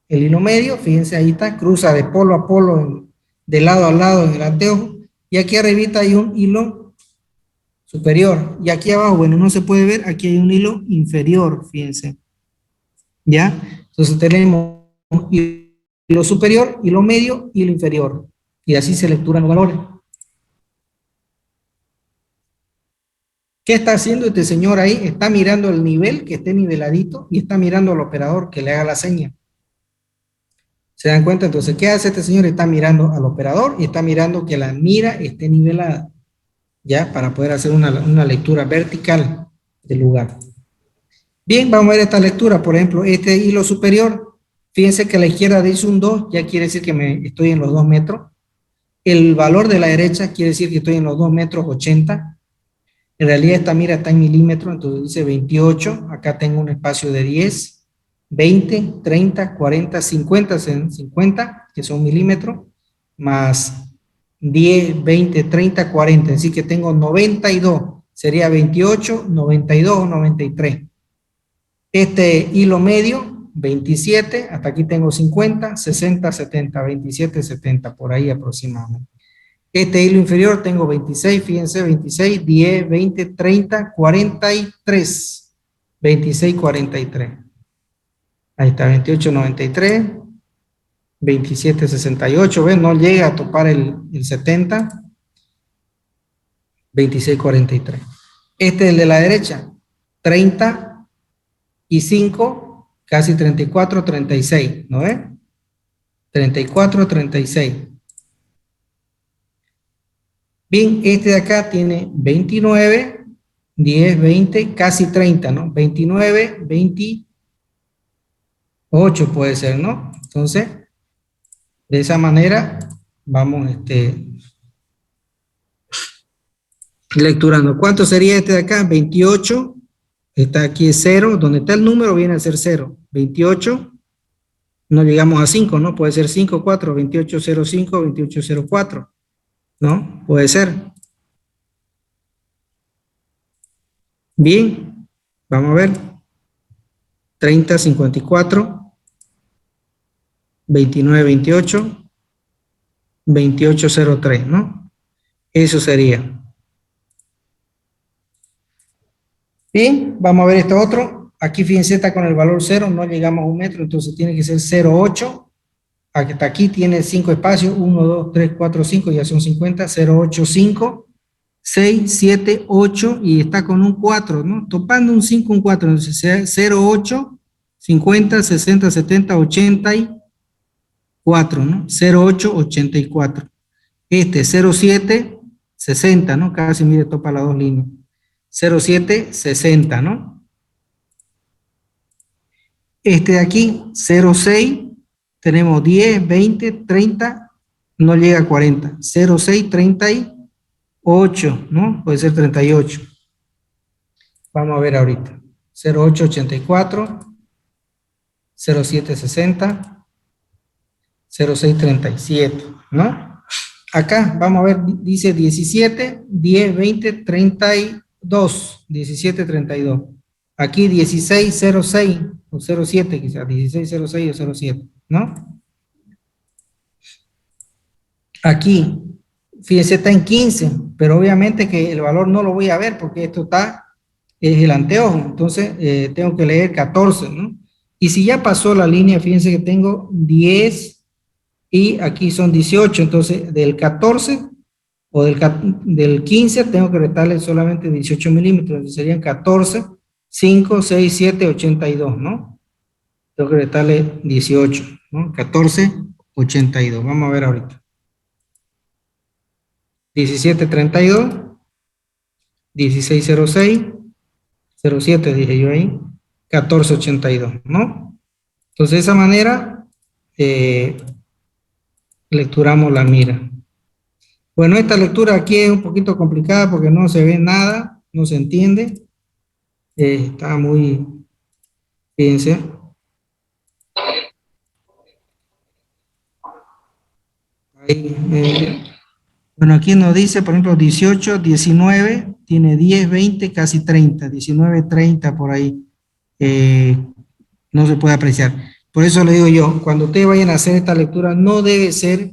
el hilo medio, fíjense, ahí está, cruza de polo a polo, de lado a lado en el anteojo. Y aquí arribita hay un hilo superior. Y aquí abajo, bueno, no se puede ver, aquí hay un hilo inferior, fíjense. ¿Ya? Entonces tenemos hilo superior, hilo medio, hilo inferior. Y así se lecturan los valores. ¿Qué está haciendo este señor ahí? Está mirando el nivel, que esté niveladito, y está mirando al operador que le haga la seña. ¿Se dan cuenta? Entonces, ¿qué hace este señor? Está mirando al operador y está mirando que la mira esté nivelada, ¿ya? Para poder hacer una lectura vertical del lugar. Bien, vamos a ver esta lectura. Por ejemplo, este hilo superior, fíjense que a la izquierda dice un 2, ya quiere decir que estoy en los 2 metros. El valor de la derecha quiere decir que estoy en los 2 metros 80. En realidad esta mira está en milímetros, entonces dice 28, acá tengo un espacio de 10, 20, 30, 40, 50, 50, que son milímetros, más 10, 20, 30, 40, así que tengo 92, sería 28, 92 o 93. Este hilo medio, 27, hasta aquí tengo 50, 60, 70, 27, 70, por ahí aproximadamente. Este hilo inferior tengo 26, fíjense, 26, 10, 20, 30, 43, 26, 43. Ahí está, 28, 93, 27, 68, ¿ven? No llega a topar el 70, 26, 43. Este es el de la derecha, 35, casi 34, 36, ¿no ves? 34, 36. Bien, este de acá tiene 29, 10, 20, casi 30, ¿no? 29, 28 puede ser, ¿no? Entonces, de esa manera vamos lecturando. ¿Cuánto sería este de acá? 28, está aquí 0, donde está el número viene a ser 0. 28, no llegamos a 5, ¿no? Puede ser 5, 4, 28, 0, 5, 28, 0, 4, ¿no? Puede ser. Bien, vamos a ver. 30, 54, 29, 28, 28, 03, ¿no? Eso sería. Bien, vamos a ver este otro. Aquí fíjense, está con el valor 0, no llegamos a 1 metro, entonces tiene que ser 0,8. Hasta aquí tiene 5 espacios, 1, 2, 3, 4, 5, ya son 50, 0,8, 5, 6, 7, 8, y está con un 4, ¿no? Topando un 5, un 4, entonces 0,8, 50, 60, 70, 84, ¿no? 0,8, 84. Este 0,7, 60, ¿no? Casi, mire, topa las dos líneas. 0,7, 60, ¿no? Este de aquí, 0,6, tenemos 10, 20, 30, no llega a 40. 0,6, 38, ¿no? Puede ser 38. Vamos a ver ahorita. 0,8, 84, 0,7, 60, 0,6, 37, ¿no? Acá, vamos a ver, dice 17, 10, 20, 32, 17, 32. Aquí 16, 06 o 07 quizás, 16, 06 o 07, ¿no? Aquí, fíjense, está en 15, pero obviamente que el valor no lo voy a ver porque esto está, es el anteojo, entonces tengo que leer 14, ¿no? Y si ya pasó la línea, fíjense que tengo 10 y aquí son 18, entonces del 14 o del 15 tengo que restarle solamente 18 milímetros, entonces serían 14, 5, 6, 7, 82, ¿no? Tengo que restarle 18, ¿no? 14, 82, vamos a ver ahorita. 1732, 1606, 07 dije yo ahí, 1482, ¿no? Entonces de esa manera lecturamos la mira. Bueno, esta lectura aquí es un poquito complicada porque no se ve nada, no se entiende. Está muy, fíjense. Ahí, bueno, aquí nos dice, por ejemplo, 18, 19, tiene 10, 20, casi 30, 19, 30 por ahí. No se puede apreciar. Por eso le digo yo, cuando ustedes vayan a hacer esta lectura, no debe ser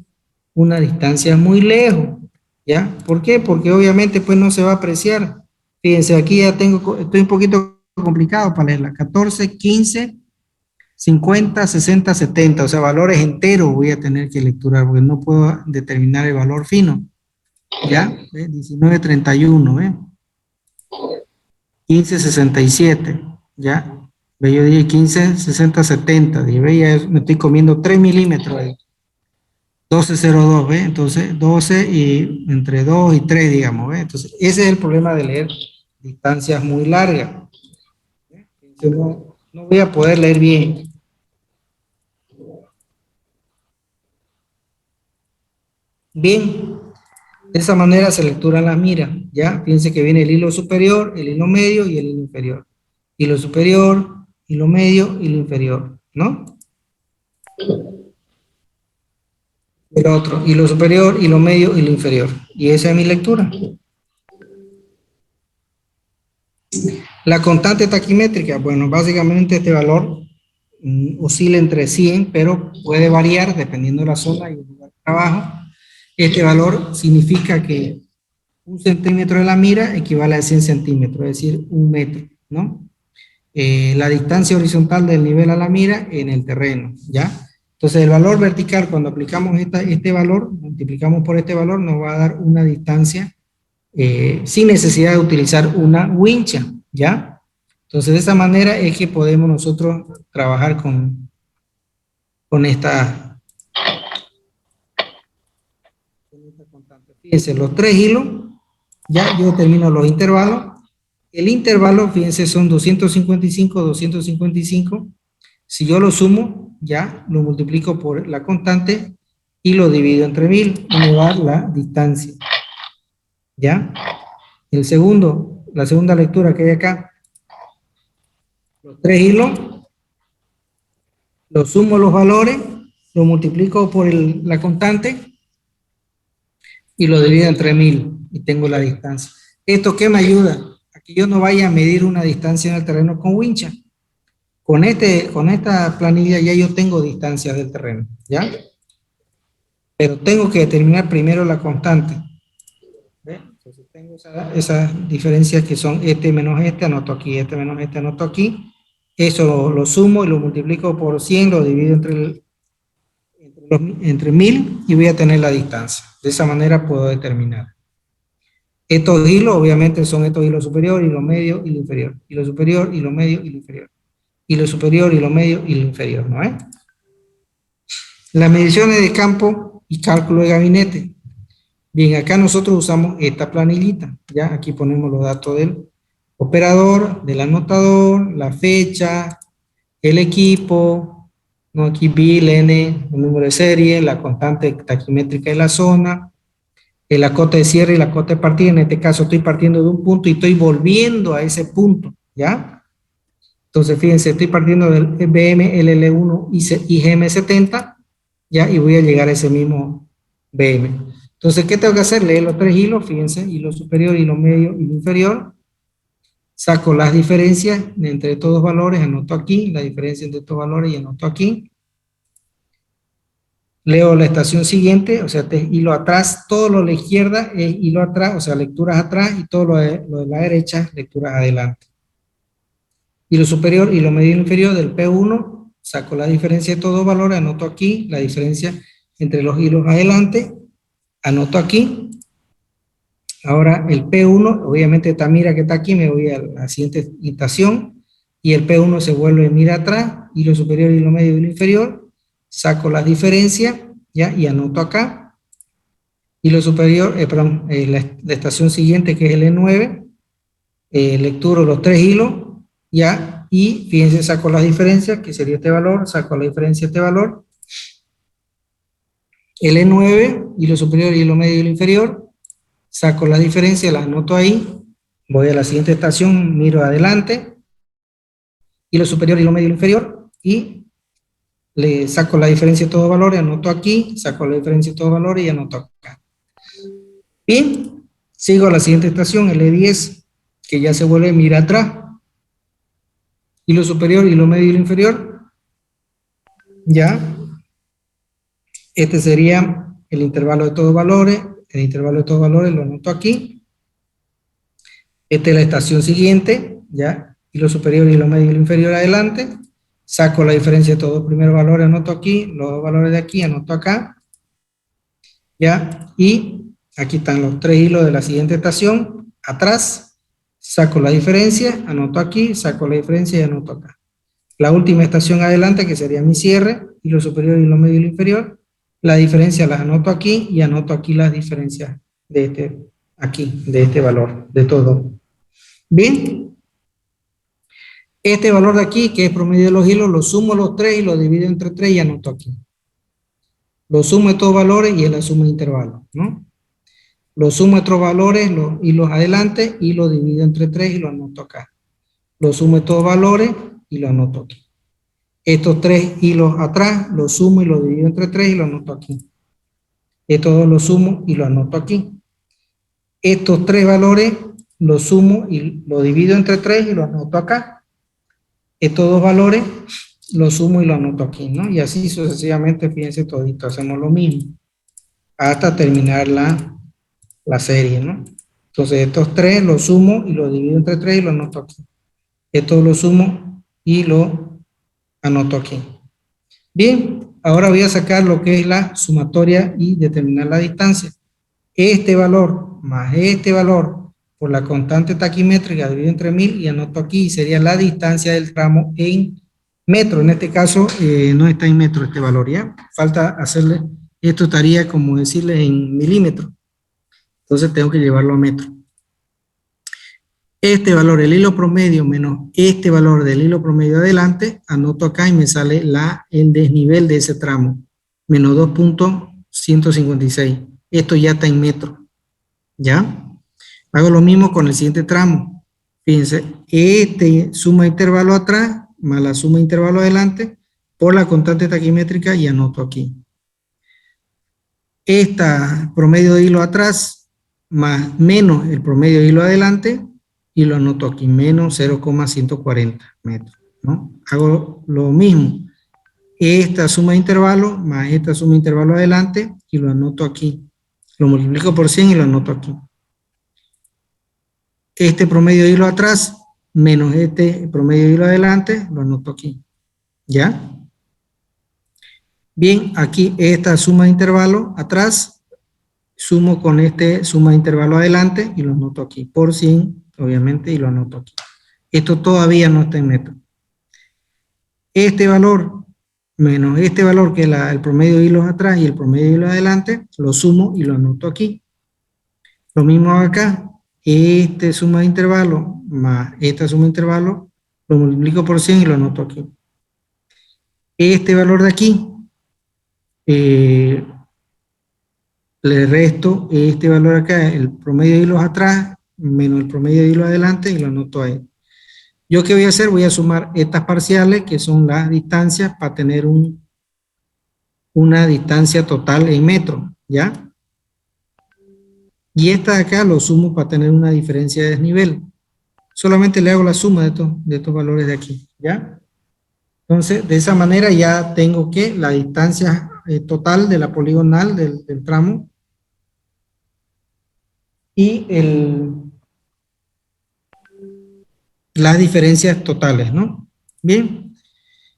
una distancia muy lejos, ¿ya? ¿Por qué? Porque obviamente pues no se va a apreciar. Fíjense, aquí ya estoy un poquito complicado para leerla. 14, 15, 50, 60, 70, o sea, valores enteros voy a tener que lecturar, porque no puedo determinar el valor fino. ¿Ya? ¿Ve? 19, 31, ¿ve? 15, 67, ¿ya? Ve, yo dije 15, 60, 70, dije, ve, ya me estoy comiendo 3 milímetros ahí. 12,02, ¿ve? Entonces, 12 y entre 2 y 3, digamos, ¿ve? Entonces, ese es el problema de leer distancias muy largas. Yo no voy a poder leer bien. Bien, de esa manera se lectura la mira, ¿ya? Fíjense que viene el hilo superior, el hilo medio y el hilo inferior. Hilo superior, hilo medio, hilo inferior, ¿no? El otro, hilo superior, hilo medio, hilo inferior. Y esa es mi lectura. La constante taquimétrica, bueno, básicamente este valor oscila entre 100, pero puede variar dependiendo de la zona y el lugar de trabajo. Este valor significa que 1 centímetro de la mira equivale a 100 centímetros, es decir, 1 metro, ¿no? La distancia horizontal del nivel a la mira en el terreno, ¿ya? Entonces el valor vertical, cuando aplicamos este valor, multiplicamos por este valor, nos va a dar una distancia sin necesidad de utilizar una wincha, ¿ya? Entonces de esa manera es que podemos nosotros trabajar con esta constante. Fíjense, los 3 hilos, ya yo determino los intervalos. El intervalo, fíjense, son 255, 255. Si yo lo sumo, ya lo multiplico por la constante y lo divido entre 1000 y me va la distancia. ¿Ya? La segunda lectura que hay acá, los 3 hilos, lo sumo los valores, lo multiplico por la constante y lo divido entre 1000 y tengo la distancia. ¿Esto qué me ayuda? A que yo no vaya a medir una distancia en el terreno con wincha. Con esta planilla ya yo tengo distancias del terreno, ¿ya? Pero tengo que determinar primero la constante. ¿Ve? Entonces tengo esas diferencias que son este menos este, anoto aquí, este menos este, anoto aquí. Eso lo sumo y lo multiplico por 100, lo divido entre 1000 y voy a tener la distancia. De esa manera puedo determinar. Estos hilos obviamente son estos hilos superior, hilo medio, hilo inferior. Hilo superior, hilo medio, hilo inferior. Hilo superior, hilo medio, hilo inferior, ¿no es? Las mediciones de campo y cálculo de gabinete. Bien, acá nosotros usamos esta planillita, ¿ya? Aquí ponemos los datos del operador, del anotador, la fecha, el equipo, ¿no? Aquí bill, N, el número de serie, la constante taquimétrica de la zona, la cota de cierre y la cota de partida. En este caso estoy partiendo de un punto y estoy volviendo a ese punto, ¿ya? Entonces, fíjense, estoy partiendo del BM, LL1 y GM70, ¿ya? Y voy a llegar a ese mismo BM. Entonces, ¿qué tengo que hacer? Leer los tres hilos, fíjense, hilo superior, hilo medio, hilo inferior. Saco las diferencias entre estos dos valores, anoto aquí, la diferencia entre estos valores y anoto aquí. Leo la estación siguiente, o sea, hilo atrás, todo lo de la izquierda es hilo atrás, o sea, lecturas atrás, y todo lo de la derecha, lecturas adelante. Hilo superior, hilo medio y hilo inferior del P1, saco la diferencia de estos dos valores, anoto aquí la diferencia entre los hilos adelante, anoto aquí. Ahora el P1, obviamente esta mira que está aquí, me voy a la siguiente estación, y el P1 se vuelve mira atrás, hilo superior, hilo medio y hilo inferior, saco las diferencias, ¿ya? Y anoto acá. Hilo superior, perdón, la estación siguiente que es el E9, lecturo los tres hilos, ¿ya? Y fíjense, saco las diferencias, que sería este valor, saco la diferencia de este valor, el E9, hilo superior, hilo medio y hilo inferior, saco la diferencia, la anoto ahí, voy a la siguiente estación, miro adelante, hilo superior, hilo medio y hilo inferior, y le saco la diferencia de todos los valores, anoto aquí, saco la diferencia de todos los valores y anoto acá. Bien, sigo a la siguiente estación, el E10, que ya se vuelve mira atrás, hilo superior, hilo medio y hilo inferior, ya. Este sería el intervalo de todos valores, el intervalo de todos valores lo anoto aquí. Esta es la estación siguiente, ya, hilo superior, hilo medio y hilo inferior adelante. Saco la diferencia de todos los primeros valores, anoto aquí, los dos valores de aquí, anoto acá. Ya, y aquí están los tres hilos de la siguiente estación, atrás, saco la diferencia, anoto aquí, saco la diferencia y anoto acá. La última estación adelante, que sería mi cierre, hilo superior, hilo medio y hilo inferior, la diferencia las anoto aquí y anoto aquí las diferencias de este valor, de todo. Bien, este valor de aquí, que es promedio de los hilos, lo sumo los tres y lo divido entre 3 y anoto aquí. Lo sumo de todos valores y es la suma de intervalos, ¿no? Lo sumo de otros valores, los hilos adelante y lo divido entre 3 y lo anoto acá. Lo sumo de todos valores y lo anoto aquí. Estos tres hilos atrás, los sumo y los divido entre 3 y lo anoto aquí. Estos dos los sumo y lo anoto aquí. Estos tres valores los sumo y lo divido entre 3 y lo anoto acá. Estos dos valores los sumo y lo anoto aquí, ¿no? Y así sucesivamente, fíjense todito, hacemos lo mismo hasta terminar la serie, ¿no? Entonces estos tres los sumo y los divido entre 3 y lo anoto aquí. Estos los sumo y lo anoto aquí. Bien, ahora voy a sacar lo que es la sumatoria y determinar la distancia. Este valor más este valor por la constante taquimétrica dividido entre 1000 y anoto aquí, sería la distancia del tramo en metro. En este caso no está en metro este valor, ¿ya? Falta hacerle, esto estaría como decirle en milímetros. Entonces tengo que llevarlo a metro. Este valor, el hilo promedio menos este valor del hilo promedio adelante, anoto acá y me sale el desnivel de ese tramo, menos 2.156. Esto ya está en metro, ¿ya? Hago lo mismo con el siguiente tramo. Fíjense, suma intervalo atrás más la suma intervalo adelante por la constante taquimétrica y anoto aquí. Esta promedio de hilo atrás más menos el promedio de hilo adelante y lo anoto aquí, menos 0,140 metros, ¿no? Hago lo mismo. Esta suma de intervalo más esta suma de intervalo adelante y lo anoto aquí. Lo multiplico por 100 y lo anoto aquí. Este promedio de hilo atrás menos este promedio de hilo adelante, lo anoto aquí. ¿Ya? Bien, aquí esta suma de intervalo atrás, sumo con este suma de intervalo adelante y lo anoto aquí. Por 100, obviamente, y lo anoto aquí. Esto todavía no está en metro. Este valor menos este valor, que es el promedio de hilos atrás y el promedio de hilos adelante, lo sumo y lo anoto aquí. Lo mismo acá. Este suma de intervalo más esta suma de intervalo, lo multiplico por 100 y lo anoto aquí. Este valor de aquí, le resto este valor acá, el promedio de hilos atrás, menos el promedio de hilos adelante, y lo anoto ahí. ¿Yo qué voy a hacer? Voy a sumar estas parciales, que son las distancias, para tener una distancia total en metros, ¿ya? Y esta de acá lo sumo para tener una diferencia de desnivel. Solamente le hago la suma de estos valores de aquí, ¿ya? Entonces, de esa manera ya tengo que la distancia total de la poligonal del tramo y las diferencias totales, ¿no? Bien,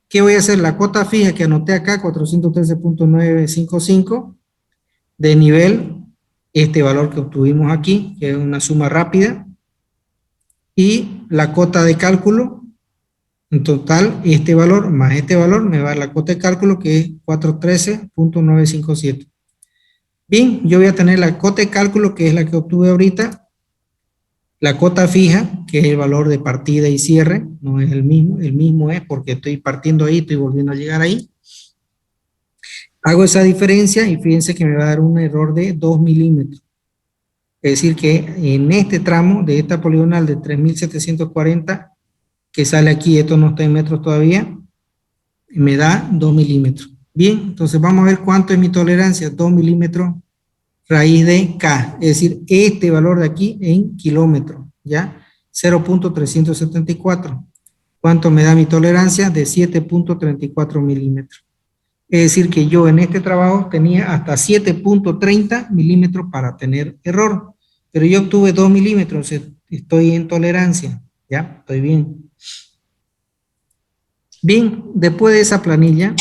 ¿qué voy a hacer? La cuota fija que anoté acá, 413.955, de nivel, este valor que obtuvimos aquí, que es una suma rápida, y la cuota de cálculo, en total, este valor más este valor me va a dar la cuota de cálculo, que es 413.957. Bien, yo voy a tener la cuota de cálculo, que es la que obtuve ahorita, la cuota fija, que es el valor de partida y cierre, no es el mismo es porque estoy partiendo ahí, estoy volviendo a llegar ahí. Hago esa diferencia y fíjense que me va a dar un error de 2 milímetros. Es decir que en este tramo de esta poligonal de 3.740, que sale aquí, esto no está en metros todavía, me da 2 milímetros. Bien, entonces vamos a ver cuánto es mi tolerancia, 2 milímetros raíz de K, es decir, este valor de aquí en kilómetros, ¿ya? 0.374. ¿Cuánto me da mi tolerancia? De 7.34 milímetros. Es decir, que yo en este trabajo tenía hasta 7.30 milímetros para tener error, pero yo obtuve 2 milímetros, estoy en tolerancia, ¿ya? Estoy bien. Bien, después de esa planilla,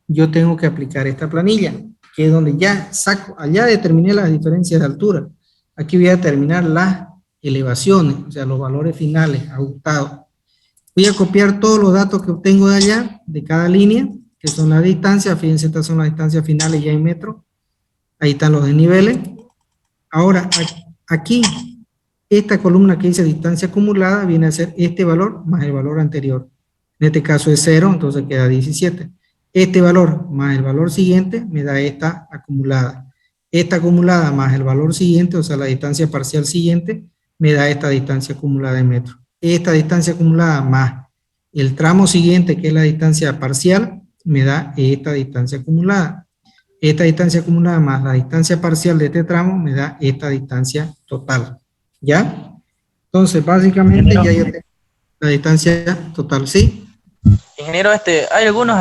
yo tengo que aplicar esta planilla, que es donde ya saco, allá determiné las diferencias de altura. Aquí voy a determinar las elevaciones, o sea, los valores finales ajustados. Voy a copiar todos los datos que obtengo de allá, de cada línea, que son las distancias. Fíjense, estas son las distancias finales ya en metros. Ahí están los desniveles. Ahora, aquí, esta columna que dice distancia acumulada viene a ser este valor más el valor anterior. En este caso es 0, entonces queda 17. Este valor más el valor siguiente me da esta acumulada. Esta acumulada más el valor siguiente, o sea, la distancia parcial siguiente, me da esta distancia acumulada en metros. Esta distancia acumulada más el tramo siguiente, que es la distancia parcial, me da esta distancia acumulada. Esta distancia acumulada más la distancia parcial de este tramo me da esta distancia total. ¿Ya? Entonces, básicamente ya yo tengo la distancia total, ¿sí? Ingeniero, hay algunos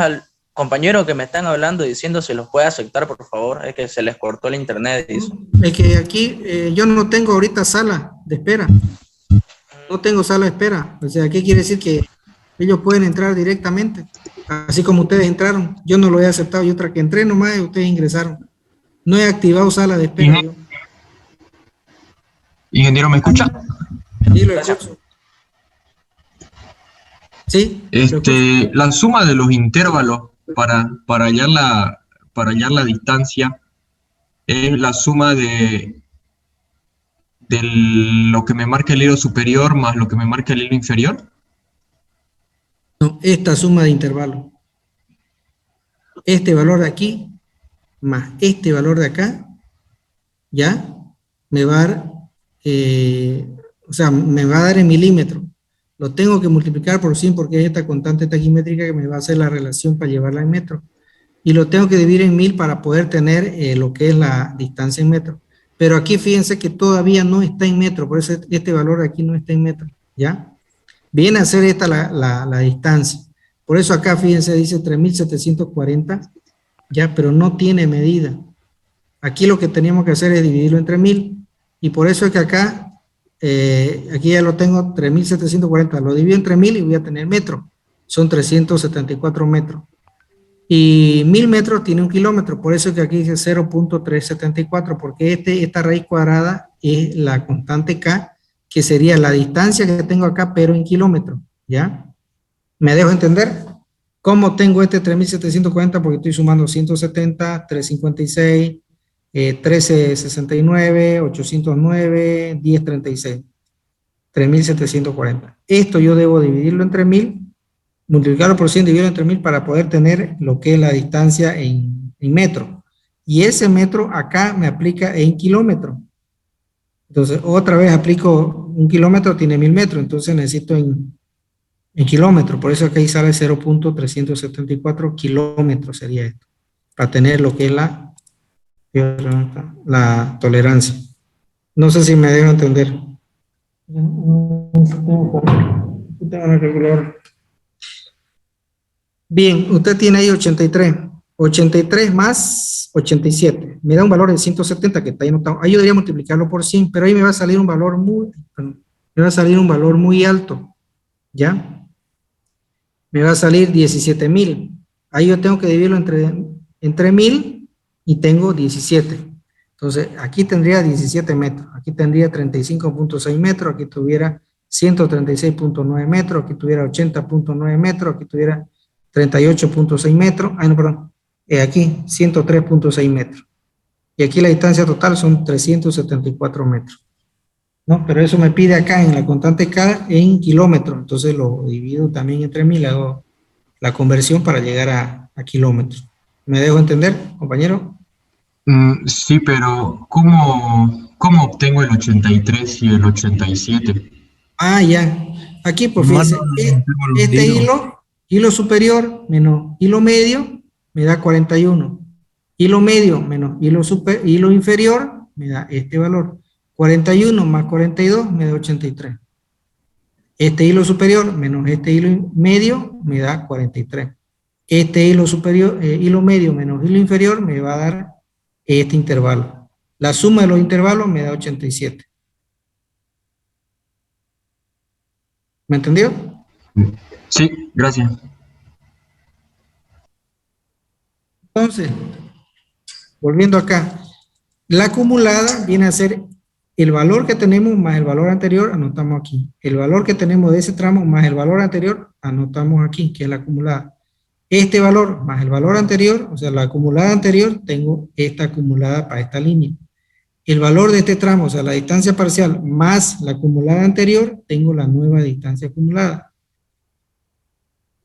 compañeros que me están hablando diciendo si los puede aceptar, por favor. Es que se les cortó el internet. Es que aquí yo no tengo ahorita sala de espera. No tengo sala de espera. O sea, ¿qué quiere decir? Que ellos pueden entrar directamente, así como ustedes entraron. Yo no lo he aceptado, y otra que entré nomás y ustedes ingresaron. No he activado sala de espera. Ingeniero, ¿me escucha? Sí, lo escucho. Sí. La suma de los intervalos para hallar la distancia es la suma de lo que me marca el hilo superior más lo que me marca el hilo inferior. No, esta suma de intervalos. Este valor de aquí más este valor de acá, ya, me va a dar, o sea, me va a dar en milímetros. Lo tengo que multiplicar por 100 porque es esta constante taquimétrica que me va a hacer la relación para llevarla en metros. Y lo tengo que dividir en 1000 para poder tener lo que es la distancia en metros. Pero aquí fíjense que todavía no está en metros, por eso este valor de aquí no está en metros, ¿ya? Viene a ser esta la distancia. Por eso acá, fíjense, dice 3740, ya, pero no tiene medida. Aquí lo que teníamos que hacer es dividirlo entre 1000, y por eso es que acá, aquí ya lo tengo, 3740, lo divido entre 1000 y voy a tener metros. Son 374 metros. Y 1000 metros tiene 1 kilómetro, por eso es que aquí dice 0.374, porque esta raíz cuadrada es la constante K, que sería la distancia que tengo acá, pero en kilómetros, ¿ya? ¿Me dejo entender? ¿Cómo tengo este 3740? Porque estoy sumando 170, 356, 1369, 809, 1036. 3740. Esto yo debo dividirlo entre 1000 multiplicarlo por 100 dividido entre 1000 para poder tener lo que es la distancia en metro. Y ese metro acá me aplica en kilómetro. Entonces, otra vez aplico un kilómetro, tiene 1000 metros, entonces necesito en kilómetros. Por eso aquí sale 0.374 kilómetros sería esto, para tener lo que es la tolerancia. No sé si me dejo entender. Tengo una calculadora. Bien, usted tiene ahí 83. 83 más 87. Me da un valor de 170 que está ahí anotado. Ahí yo debería multiplicarlo por 100, pero ahí me va a salir un valor muy alto. ¿Ya? Me va a salir 17,000. Ahí yo tengo que dividirlo entre 1000 y tengo 17. Entonces, aquí tendría 17 metros. Aquí tendría 35.6 metros. Aquí tuviera 136.9 metros. Aquí tuviera 80.9 metros. Aquí tuviera 38.6 metros. No, perdón. Aquí 103.6 metros. Y aquí la distancia total son 374 metros. ¿No? Pero eso me pide acá en la constante K en kilómetros. Entonces lo divido también entre 1000, hago la conversión para llegar a kilómetros. ¿Me dejo entender, compañero? Sí, pero ¿cómo obtengo el 83 y el 87? Ya. Aquí, pues Más fíjense, no tengo los este hilos. hilo superior menos hilo medio, me da 41. Hilo medio menos hilo inferior, me da este valor. 41 más 42 me da 83. Este hilo superior menos este hilo medio me da 43. Este hilo superior, hilo medio menos hilo inferior me va a dar este intervalo. La suma de los intervalos me da 87. ¿Me entendió? Sí, gracias. Entonces, volviendo acá, la acumulada viene a ser el valor que tenemos más el valor anterior, anotamos aquí. El valor que tenemos de ese tramo más el valor anterior, anotamos aquí, que es la acumulada. Este valor más el valor anterior, o sea, la acumulada anterior, tengo esta acumulada para esta línea. El valor de este tramo, o sea, la distancia parcial más la acumulada anterior, tengo la nueva distancia acumulada.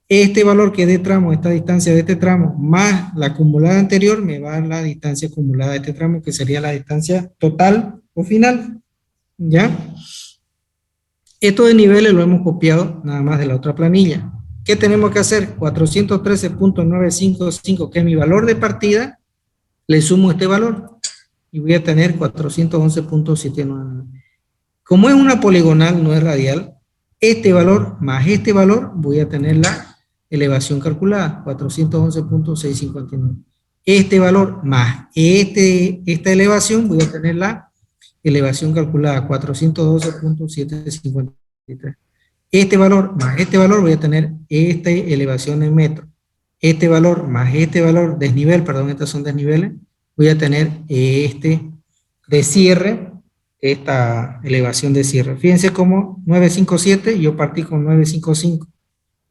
Este valor que es de tramo, esta distancia de este tramo, más la acumulada anterior, me va a dar la distancia acumulada de este tramo, que sería la distancia total o final. ¿Ya? Estos de niveles lo hemos copiado nada más de la otra planilla. ¿Qué tenemos que hacer? 413.955, que es mi valor de partida, le sumo este valor y voy a tener 411.799. Como es una poligonal, no es radial, este valor más este valor voy a tener la elevación calculada, 411.659. Este valor más esta elevación voy a tener la elevación calculada, 412.753. Este valor más este valor voy a tener esta elevación en metros. Este valor más este valor, desnivel, perdón, estos son desniveles, voy a tener este de cierre, esta elevación de cierre. Fíjense cómo 957, yo partí con 955.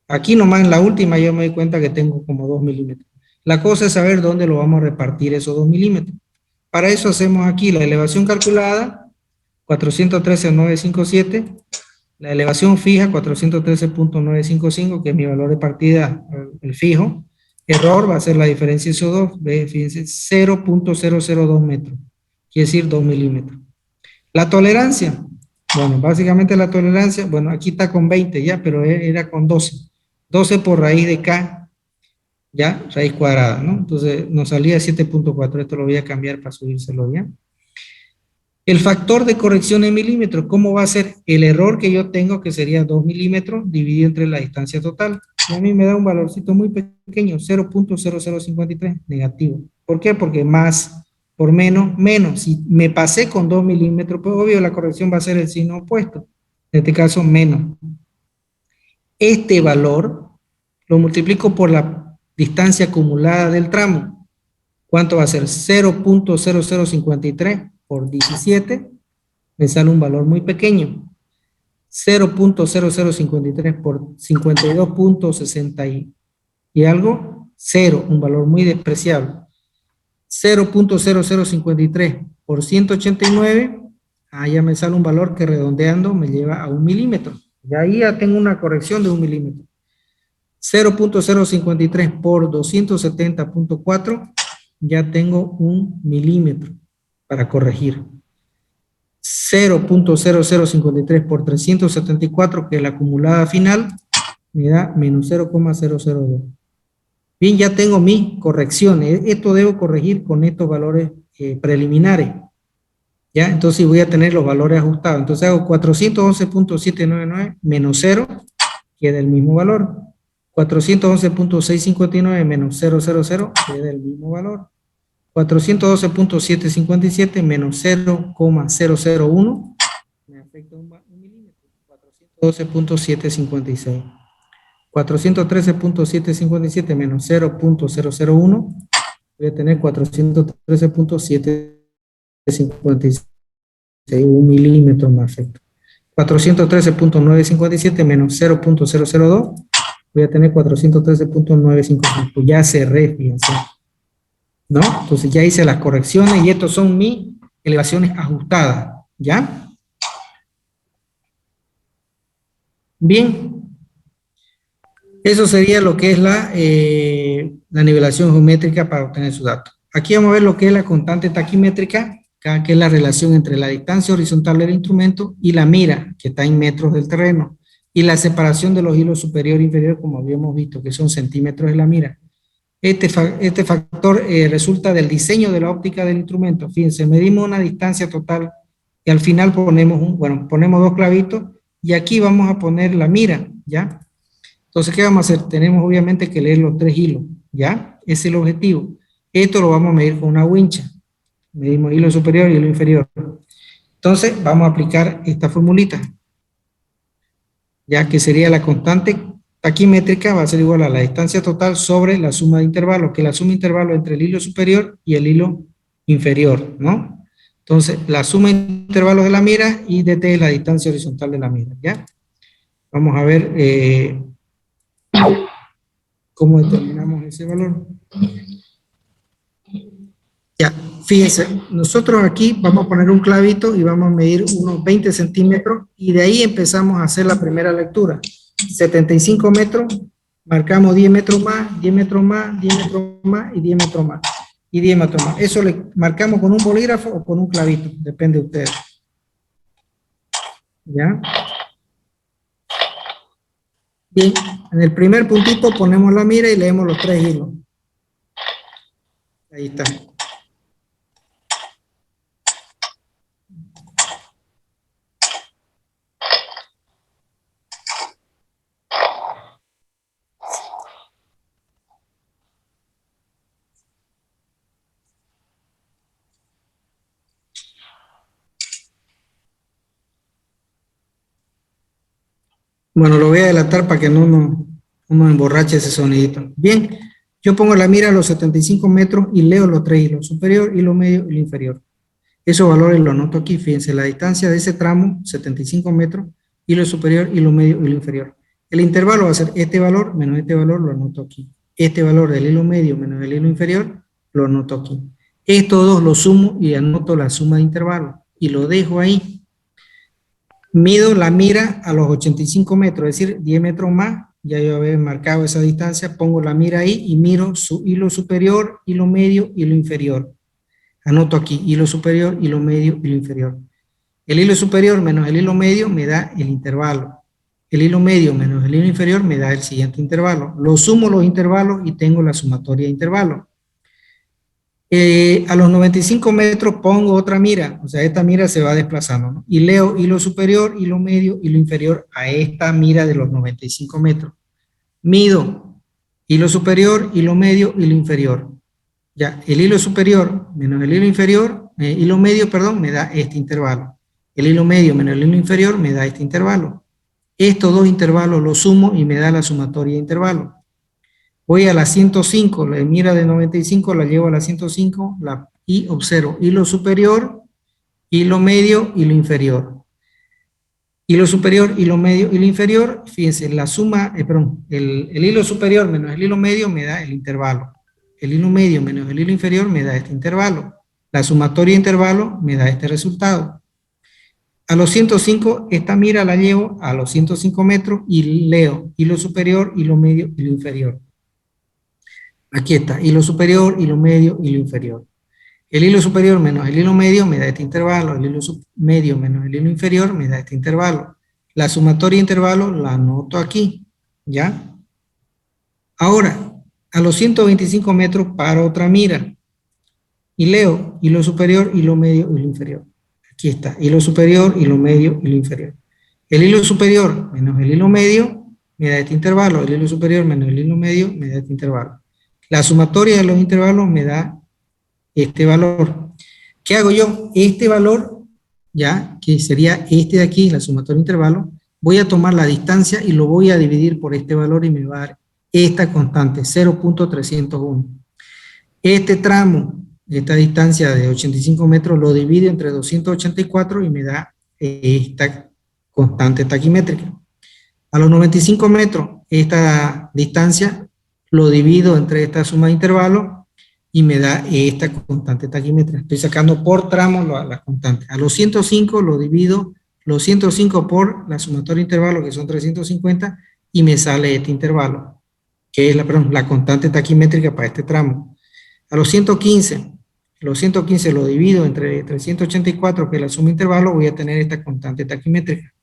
Aquí nomás en la última yo me doy cuenta que tengo como 2 milímetros. La cosa es saber dónde lo vamos a repartir esos 2 milímetros. Para eso hacemos aquí la elevación calculada, 413.957, la elevación fija, 413.955, que es mi valor de partida, el fijo. Error va a ser la diferencia de esos dos, fíjense, 0.002 metros, quiere decir 2 milímetros. La tolerancia, bueno, básicamente la tolerancia, bueno, aquí está con 20 ya, pero era con 12. 12 por raíz de K, ya, raíz cuadrada, ¿no? Entonces nos salía 7.4, esto lo voy a cambiar para subírselo ya. El factor de corrección en milímetros, ¿cómo va a ser el error que yo tengo, que sería 2 milímetros dividido entre la distancia total? Y a mí me da un valorcito muy pequeño, 0.0053, negativo. ¿Por qué? Porque más por menos, menos. Si me pasé con 2 milímetros, pues obvio la corrección va a ser el signo opuesto. En este caso, menos. Este valor lo multiplico por la distancia acumulada del tramo. ¿Cuánto va a ser? 0.0053 por 17, me sale un valor muy pequeño. 0.0053 por 52.60 y algo, 0, un valor muy despreciable. 0.0053 por 189, ya me sale un valor que redondeando me lleva a 1 milímetro. Y ahí ya tengo una corrección de 1 milímetro. 0.053 por 270.4, ya tengo 1 milímetro para corregir. 0.0053 por 374, que es la acumulada final, me da menos 0,002. Bien, ya tengo mi corrección. Esto debo corregir con estos valores preliminares. ¿Ya? Entonces voy a tener los valores ajustados. Entonces hago 411.799 menos 0, queda el mismo valor. 411.659 menos 000, queda el mismo valor. 412.757 menos 0,001, me afecta un milímetro. 412.756. 413.757 menos 0.001, voy a tener 413.756, 1 milímetro me afecta. 413.957 menos 0.002, voy a tener 413.955, ya cerré, fíjense, ¿no? Entonces ya hice las correcciones y estos son mis elevaciones ajustadas, ¿ya? Bien. Eso sería lo que es la nivelación geométrica para obtener su dato. Aquí vamos a ver lo que es la constante taquimétrica, que es la relación entre la distancia horizontal del instrumento y la mira, que está en metros del terreno, y la separación de los hilos superior e inferior, como habíamos visto, que son centímetros de la mira. Este factor resulta del diseño de la óptica del instrumento. Fíjense, medimos una distancia total y al final ponemos dos clavitos y aquí vamos a poner la mira, ¿ya? Entonces, ¿qué vamos a hacer? Tenemos obviamente que leer los 3 hilos, ¿ya? Ese es el objetivo. Esto lo vamos a medir con una wincha. Medimos hilo superior y hilo inferior. Entonces, vamos a aplicar esta formulita, ya que sería la constante taquimétrica, va a ser igual a la distancia total sobre la suma de intervalos, que la suma de intervalos entre el hilo superior y el hilo inferior, ¿no? Entonces, la suma de intervalos de la mira y dt es la distancia horizontal de la mira, ¿ya? Vamos a ver cómo determinamos ese valor. Ya, fíjense, nosotros aquí vamos a poner un clavito y vamos a medir unos 20 centímetros y de ahí empezamos a hacer la primera lectura. 75 metros, marcamos 10 metros más, 10 metros más, 10 metros más y 10 metros más. Y 10 metros más. Eso le marcamos con un bolígrafo o con un clavito, depende de ustedes. ¿Ya? Bien, en el primer puntito ponemos la mira y leemos los 3 hilos. Ahí está. Bueno, lo voy a adelantar para que no nos emborrache ese sonidito. Bien, yo pongo la mira a los 75 metros y leo los 3 hilos, superior, hilo medio y hilo inferior. Esos valores los anoto aquí, fíjense, la distancia de ese tramo, 75 metros, hilo superior, hilo medio y hilo inferior. El intervalo va a ser este valor menos este valor, lo anoto aquí. Este valor del hilo medio menos el hilo inferior, lo anoto aquí. Estos dos los sumo y anoto la suma de intervalos y lo dejo ahí. Mido la mira a los 85 metros, es decir, 10 metros más, ya yo había marcado esa distancia, pongo la mira ahí y miro su hilo superior, hilo medio, hilo inferior. Anoto aquí, hilo superior, hilo medio, hilo inferior. El hilo superior menos el hilo medio me da el intervalo. El hilo medio menos el hilo inferior me da el siguiente intervalo. Lo sumo los intervalos y tengo la sumatoria de intervalos. A los 95 metros pongo otra mira, o sea, esta mira se va desplazando, ¿no? Y leo hilo superior, hilo medio, hilo inferior a esta mira de los 95 metros. Mido hilo superior, hilo medio, hilo inferior. Ya, el hilo superior menos el hilo inferior, hilo medio, perdón, me da este intervalo. El hilo medio menos el hilo inferior me da este intervalo. Estos dos intervalos los sumo y me da la sumatoria de intervalos. Voy a la 105, la mira de 95 la llevo a la 105 y observo hilo superior, hilo medio, hilo inferior. Hilo superior, hilo medio, hilo inferior, fíjense, la suma, el hilo superior menos el hilo medio me da el intervalo. El hilo medio menos el hilo inferior me da este intervalo. La sumatoria de intervalo me da este resultado. A los 105, esta mira la llevo a los 105 metros y leo hilo superior, hilo medio, hilo inferior. Aquí está, hilo superior, hilo medio, hilo inferior. El hilo superior menos el hilo medio me da este intervalo, el hilo medio menos el hilo inferior me da este intervalo. La sumatoria de intervalos la anoto aquí, ¿ya? Ahora, a los 125 metros paro otra mira y leo hilo superior, hilo medio, hilo inferior. Aquí está, hilo superior, hilo medio, hilo inferior. El hilo superior menos el hilo medio me da este intervalo, el hilo superior menos el hilo medio me da este intervalo. La sumatoria de los intervalos me da este valor. ¿Qué hago yo? Este valor, ya, que sería este de aquí, la sumatoria de intervalos, voy a tomar la distancia y lo voy a dividir por este valor y me va a dar esta constante, 0.301. Este tramo, esta distancia de 85 metros, lo divido entre 284 y me da esta constante taquimétrica. A los 95 metros, esta distancia lo divido entre esta suma de intervalos y me da esta constante taquimétrica. Estoy sacando por tramo la constante. A los 105 lo divido, los 105 por la sumatoria de intervalos, que son 350, y me sale este intervalo, que es la constante taquimétrica para este tramo. A los 115 lo divido entre 384, que es la suma de intervalos, voy a tener esta constante taquimétrica.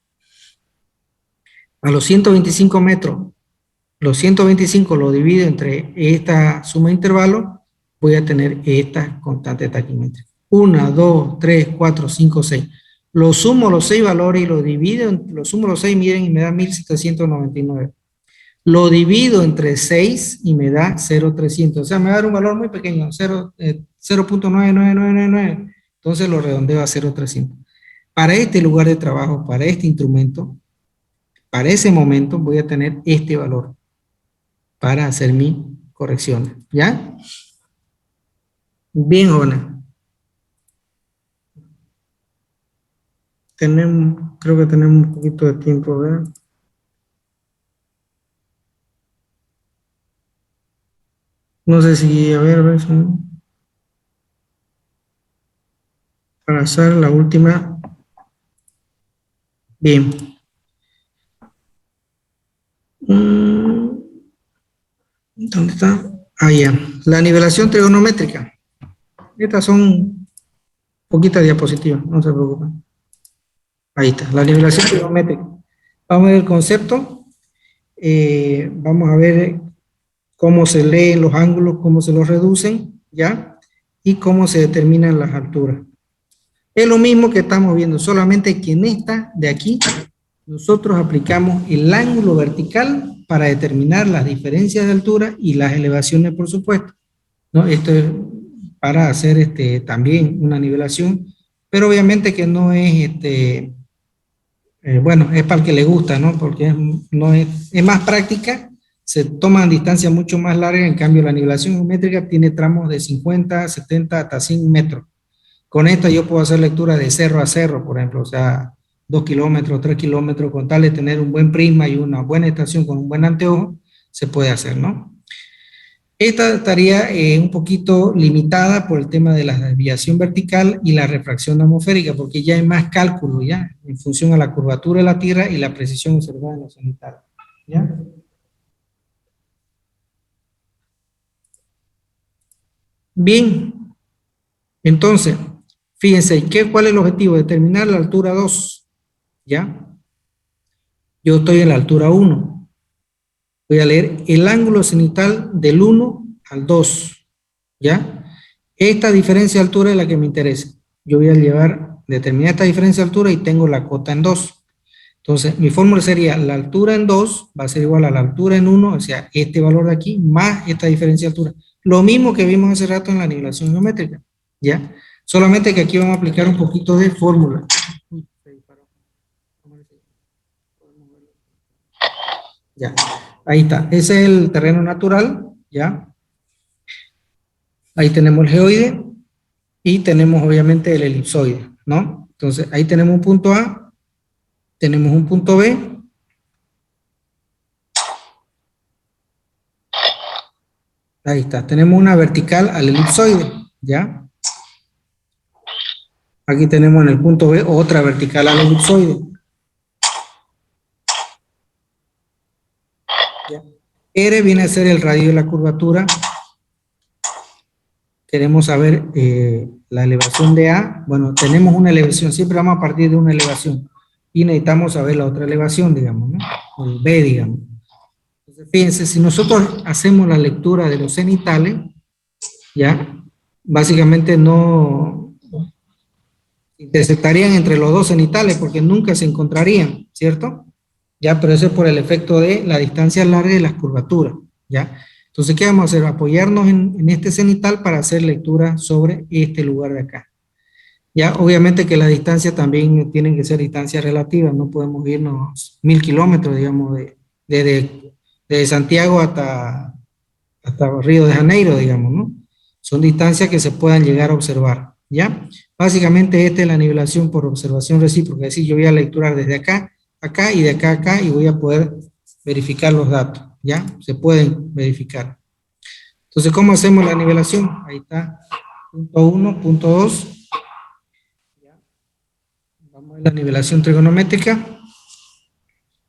A los 125 metros, los 125 lo divido entre esta suma de intervalos, voy a tener esta constante taquimétrica. 1, 2, 3, 4, 5, 6. Lo sumo los 6 valores y lo divido, lo sumo los 6, miren, y me da 1799. Lo divido entre 6 y me da 0.300. O sea, me va a dar un valor muy pequeño, 0.99999. Entonces lo redondeo a 0.300. Para este lugar de trabajo, para este instrumento, para ese momento voy a tener este valor para hacer mi corrección. ¿Ya? Bien, jóvenes. Creo que tenemos un poquito de tiempo, ¿verdad? No sé si, a ver si para hacer la última. Bien. ¿Dónde está? Ah, ya. La nivelación trigonométrica. Estas son poquitas diapositivas, no se preocupen. Ahí está, la nivelación trigonométrica. Vamos a ver el concepto. Vamos a ver cómo se leen los ángulos, cómo se los reducen, ¿ya? Y cómo se determinan las alturas. Es lo mismo que estamos viendo, solamente que en esta de aquí, nosotros aplicamos el ángulo vertical para determinar las diferencias de altura y las elevaciones, por supuesto, ¿no? Esto es para hacer también una nivelación, pero obviamente que no es, bueno, es para el que le gusta, ¿no? Porque es más práctica, se toman distancias mucho más largas, en cambio la nivelación geométrica tiene tramos de 50, 70, hasta 100 metros. Con esta yo puedo hacer lectura de cerro a cerro, por ejemplo, o sea, 2 kilómetros, 3 kilómetros, con tal de tener un buen prisma y una buena estación con un buen anteojo, se puede hacer, ¿no? Esta estaría un poquito limitada por el tema de la desviación vertical y la refracción atmosférica, porque ya hay más cálculo, ¿ya? En función a la curvatura de la Tierra y la precisión observada en los cenitales, ¿ya? Bien, entonces, fíjense, ¿cuál es el objetivo? Determinar la altura 2, ¿ya? Yo estoy en la altura 1. Voy a leer el ángulo cenital del 1 al 2, ¿ya? Esta diferencia de altura es la que me interesa. Yo voy a determinar esta diferencia de altura y tengo la cota en 2. Entonces, mi fórmula sería la altura en 2 va a ser igual a la altura en 1, o sea, este valor de aquí, más esta diferencia de altura. Lo mismo que vimos hace rato en la nivelación geométrica, ¿ya? Solamente que aquí vamos a aplicar un poquito de fórmula. Ya, ahí está. Ese es el terreno natural, ¿ya? Ahí tenemos el geoide y tenemos obviamente el elipsoide, ¿no? Entonces, ahí tenemos un punto A, tenemos un punto B. Ahí está, tenemos una vertical al elipsoide, ¿ya? Aquí tenemos en el punto B otra vertical al elipsoide. ¿Ya? R viene a ser el radio de la curvatura. Queremos saber la elevación de A. Bueno, tenemos una elevación, siempre vamos a partir de una elevación. Y necesitamos saber la otra elevación, digamos, ¿no? O el B, digamos. Entonces, fíjense, si nosotros hacemos la lectura de los cenitales, ya, básicamente no intersectarían entre los dos cenitales porque nunca se encontrarían, ¿cierto? Ya, pero eso es por el efecto de la distancia larga y las curvaturas, ¿ya? Entonces, ¿qué vamos a hacer? Apoyarnos en este cenital para hacer lectura sobre este lugar de acá. Ya, obviamente que la distancia también tienen que ser distancias relativas, no podemos irnos 1000 kilómetros, digamos, de Santiago hasta Río de Janeiro, digamos, ¿no? Son distancias que se puedan llegar a observar, ¿ya? Básicamente esta es la nivelación por observación recíproca, es decir, yo voy a lecturar desde acá, acá y de acá a acá y voy a poder verificar los datos, ¿ya? Se pueden verificar. Entonces, ¿cómo hacemos la nivelación? Ahí está, punto 1, punto 2. Vamos a ver la nivelación trigonométrica.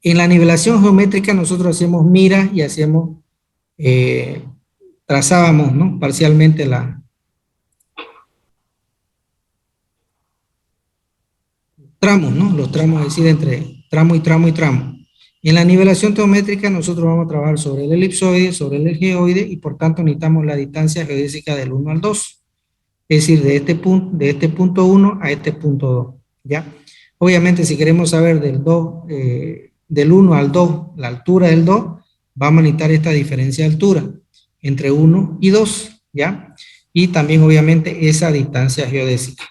En la nivelación geométrica nosotros hacemos mira y hacemos, trazábamos, ¿no? Parcialmente los tramos, ¿no? Los tramos, es decir, entre tramo y tramo y tramo. En la nivelación geométrica nosotros vamos a trabajar sobre el elipsoide, sobre el geoide y por tanto necesitamos la distancia geodésica del 1 al 2. Es decir, de este punto 1 a este punto 2, ¿ya? Obviamente, si queremos saber del 1 al 2, la altura del 2, vamos a necesitar esta diferencia de altura entre 1 y 2, ¿ya? Y también, obviamente, esa distancia geodésica.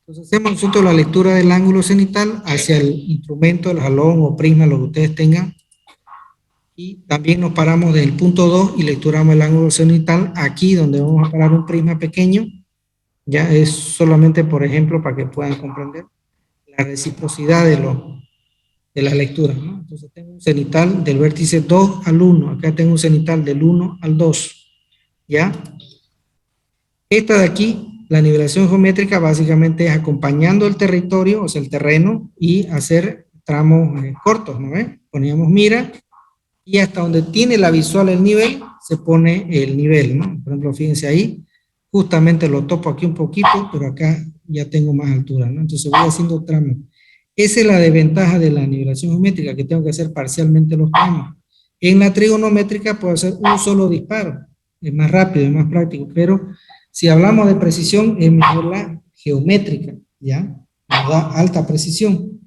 Entonces, hacemos nosotros la lectura del ángulo cenital hacia el instrumento, el jalón o prisma, lo que ustedes tengan. Y también nos paramos del punto 2 y lecturamos el ángulo cenital aquí, donde vamos a parar un prisma pequeño. Ya es solamente, por ejemplo, para que puedan comprender la reciprocidad de las lecturas, ¿no? Entonces tengo un cenital del vértice 2 al 1, acá tengo un cenital del 1 al 2, ¿ya? Esta de aquí, la nivelación geométrica, básicamente es acompañando el territorio, o sea, el terreno, y hacer tramos cortos, ¿no ven? Poníamos mira, y hasta donde tiene la visual el nivel, se pone el nivel, ¿no? Por ejemplo, fíjense ahí, justamente lo topo aquí un poquito, pero acá ya tengo más altura, ¿no? Entonces voy haciendo tramos. Esa es la desventaja de la nivelación geométrica, que tengo que hacer parcialmente los tramos. En la trigonométrica puedo hacer un solo disparo, es más rápido, es más práctico, pero si hablamos de precisión, es mejor la geométrica, ¿ya? Nos da alta precisión.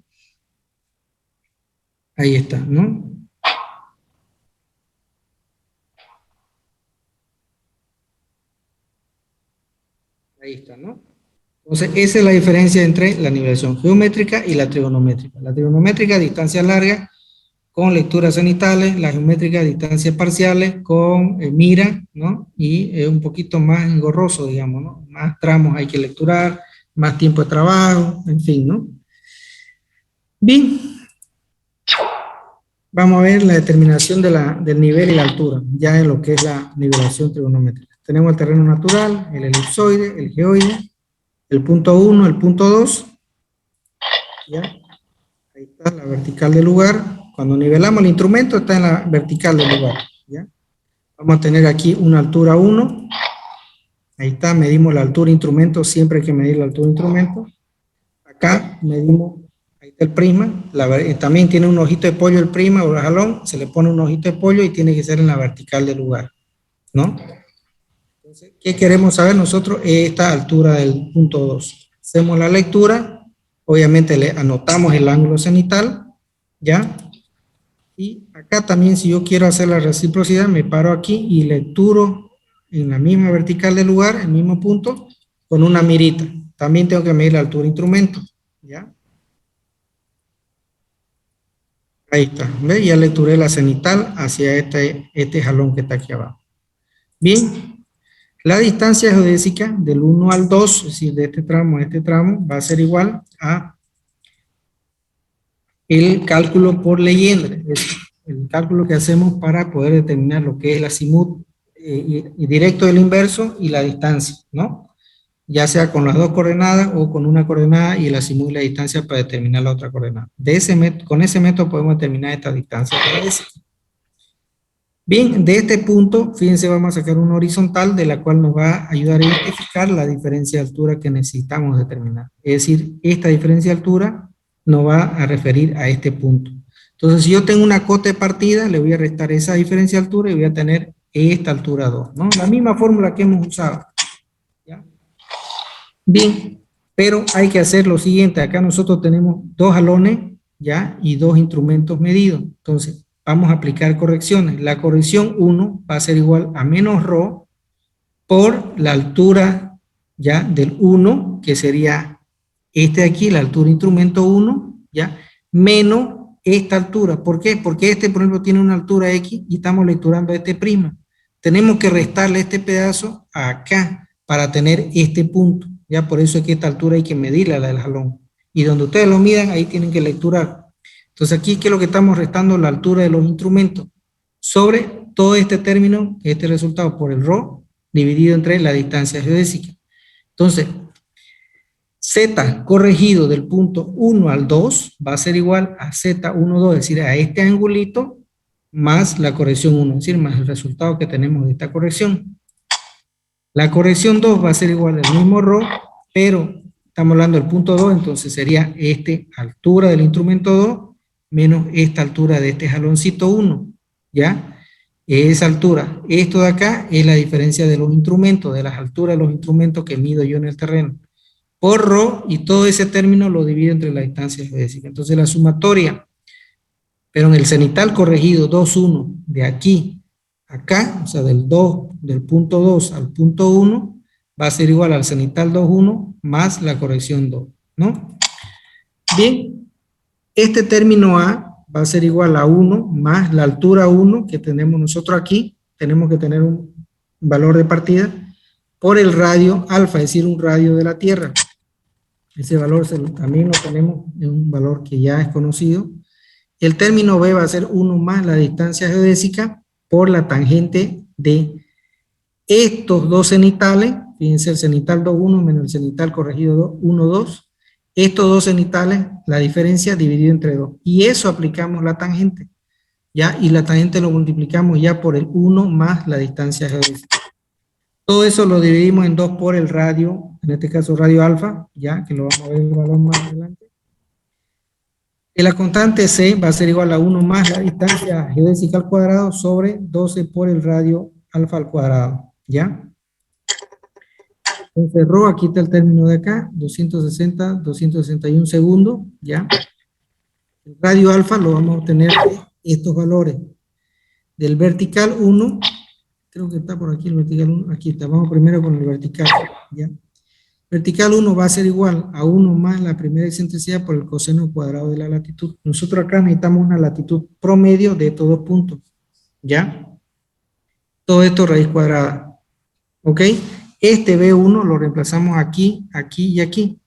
Ahí está, ¿no? Ahí está, ¿no? Entonces, esa es la diferencia entre la nivelación geométrica y la trigonométrica. La trigonométrica, distancias largas con lecturas cenitales, la geométrica, distancias parciales con mira, ¿no? Y es un poquito más engorroso, digamos, ¿no? Más tramos hay que lecturar, más tiempo de trabajo, en fin, ¿no? Bien. Vamos a ver la determinación del nivel y la altura, ya en lo que es la nivelación trigonométrica. Tenemos el terreno natural, el elipsoide, el geoide, el punto 1, el punto 2, ¿ya? Ahí está la vertical del lugar. Cuando nivelamos el instrumento está en la vertical del lugar, ¿ya? Vamos a tener aquí una altura 1. Ahí está, medimos la altura de instrumento, siempre hay que medir la altura de instrumento. Acá medimos, ahí está el prisma, también tiene un ojito de pollo el prisma o el jalón, se le pone un ojito de pollo y tiene que ser en la vertical del lugar, ¿no? Entonces, ¿qué queremos saber nosotros? Esta altura del punto 2. Hacemos la lectura, obviamente le anotamos el ángulo cenital, ¿ya? Y acá también, si yo quiero hacer la reciprocidad, me paro aquí y lecturo en la misma vertical del lugar, el mismo punto, con una mirita. También tengo que medir la altura de instrumento, ¿ya? Ahí está, ¿ve? Ya lecturé la cenital hacia este jalón que está aquí abajo. Bien, la distancia geodésica del 1 al 2, es decir, de este tramo a este tramo, va a ser igual a el cálculo por Legendre, es el cálculo que hacemos para poder determinar lo que es el azimut y directo del inverso y la distancia, ¿no? ya sea con las dos coordenadas o con una coordenada y el azimut y la distancia para determinar la otra coordenada. Con ese método podemos determinar esta distancia geodésica. Bien, de este punto, fíjense, vamos a sacar una horizontal de la cual nos va a ayudar a identificar la diferencia de altura que necesitamos determinar. Es decir, esta diferencia de altura nos va a referir a este punto. Entonces, si yo tengo una cota de partida, le voy a restar esa diferencia de altura y voy a tener esta altura 2, ¿no? La misma fórmula que hemos usado. ¿Ya? Bien, pero hay que hacer lo siguiente. Acá nosotros tenemos 2 jalones, ¿ya? Y 2 instrumentos medidos. Entonces, vamos a aplicar correcciones. La corrección 1 va a ser igual a menos ρ por la altura, ¿ya? Del 1, que sería este de aquí, la altura instrumento 1, ¿ya? Menos esta altura. ¿Por qué? Porque este, por ejemplo, tiene una altura X y estamos lecturando este prima. Tenemos que restarle este pedazo acá para tener este punto. Ya por eso es que esta altura hay que medirla, la del jalón. Y donde ustedes lo midan, ahí tienen que lecturar. Entonces aquí, ¿qué es lo que estamos restando? La altura de los instrumentos sobre todo este término, este resultado por el ρ, dividido entre la distancia geodésica. Entonces, Z corregido del punto 1 al 2 va a ser igual a Z12, es decir, a este angulito más la corrección 1, es decir, más el resultado que tenemos de esta corrección. La corrección 2 va a ser igual al mismo ρ, pero estamos hablando del punto 2, entonces sería esta altura del instrumento 2 menos esta altura de este jaloncito 1, ¿ya? Esa altura. Esto de acá es la diferencia de los instrumentos, de las alturas de los instrumentos que mido yo en el terreno. Por ρ, y todo ese término lo divido entre la distancia geodésica. Entonces la sumatoria, pero en el cenital corregido 2,1 de aquí a acá, o sea del punto 2 al punto 1, va a ser igual al cenital 2,1 más la corrección 2, ¿no? Bien, este término A va a ser igual a 1 más la altura 1 que tenemos nosotros aquí, tenemos que tener un valor de partida, por el radio alfa, es decir, un radio de la Tierra. Ese valor también lo tenemos en un valor que ya es conocido. El término B va a ser 1 más la distancia geodésica por la tangente de estos dos cenitales. Fíjense, el cenital 2,1 menos el cenital corregido 1,2. Estos dos cenitales, la diferencia dividido entre 2. Y eso aplicamos la tangente. ¿Ya? Y la tangente lo multiplicamos ya por el 1 más la distancia geodésica. Todo eso lo dividimos en 2 por el radio, en este caso radio alfa, ya que lo vamos a ver el valor más adelante. Y la constante C va a ser igual a 1 más la distancia geodésica al cuadrado sobre 12 por el radio alfa al cuadrado, ¿ya? Entonces, ρ, aquí está el término de acá, 261 segundos, ¿ya? El radio alfa lo vamos a obtener estos valores. Del vertical 1, creo que está por aquí el vertical 1, aquí está, vamos primero con el vertical, ¿ya? Vertical 1 va a ser igual a 1 más la primera excentricidad por el coseno cuadrado de la latitud. Nosotros acá necesitamos una latitud promedio de estos dos puntos, ¿ya? Todo esto raíz cuadrada, ¿ok? Este B1 lo reemplazamos aquí, aquí y aquí.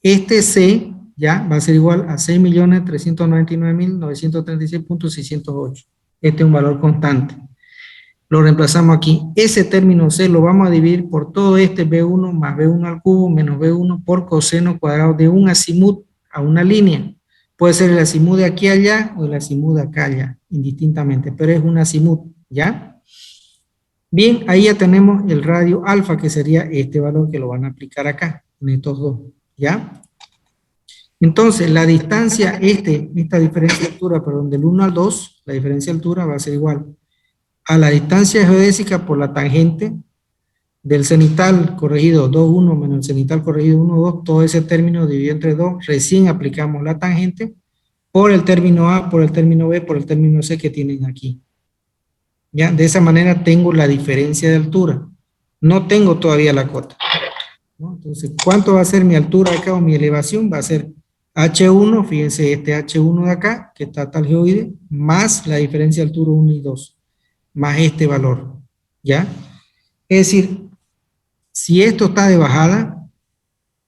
Este C, ya, va a ser igual a 6.399.936.608. Este es un valor constante. Lo reemplazamos aquí. Ese término C lo vamos a dividir por todo este B1 más B1 al cubo menos B1 por coseno cuadrado de un azimut a una línea. Puede ser el azimut de aquí a allá o el azimut de acá a allá, indistintamente, pero es un azimut, ¿ya? Bien, ahí ya tenemos el radio alfa, que sería este valor que lo van a aplicar acá, en estos dos, ¿ya? Entonces, la distancia, esta diferencia de altura, perdón, del 1 al 2, la diferencia de altura va a ser igual a la distancia geodésica por la tangente del cenital corregido 2,1 menos el cenital corregido 1,2, todo ese término dividido entre 2, recién aplicamos la tangente por el término A, por el término B, por el término C que tienen aquí. ¿Ya? De esa manera tengo la diferencia de altura. No tengo todavía la cota, ¿no? Entonces, ¿cuánto va a ser mi altura acá o mi elevación? Va a ser H1, fíjense este H1 de acá, que está tal geoide, más la diferencia de altura 1 y 2, más este valor, ¿ya? Es decir, si esto está de bajada,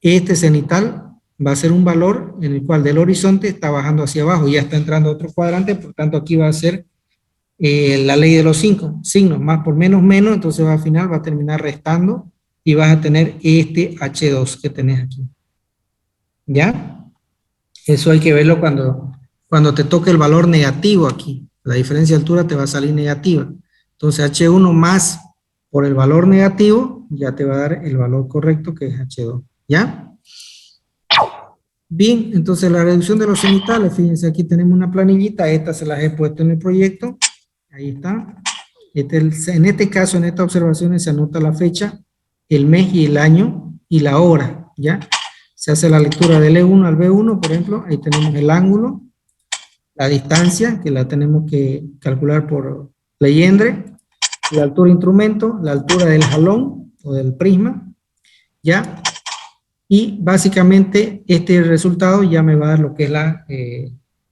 este cenital va a ser un valor en el cual del horizonte está bajando hacia abajo, ya está entrando a otro cuadrante, por tanto aquí va a ser la ley de los signos, más por menos, entonces al final va a terminar restando y vas a tener este H2 que tenés aquí. ¿Ya? Eso hay que verlo cuando te toque el valor negativo aquí. La diferencia de altura te va a salir negativa. Entonces H1 más por el valor negativo ya te va a dar el valor correcto que es H2. ¿Ya? Bien, entonces la reducción de los cenitales, fíjense, aquí tenemos una planillita, esta se las he puesto en el proyecto, ahí está. En este caso, en estas observaciones se anota la fecha, el mes y el año y la hora, ¿ya? Se hace la lectura del E1 al B1, por ejemplo, ahí tenemos el ángulo, la distancia, que la tenemos que calcular por Legendre, la altura de instrumento, la altura del jalón o del prisma, ¿ya? Y básicamente este resultado ya me va a dar lo que es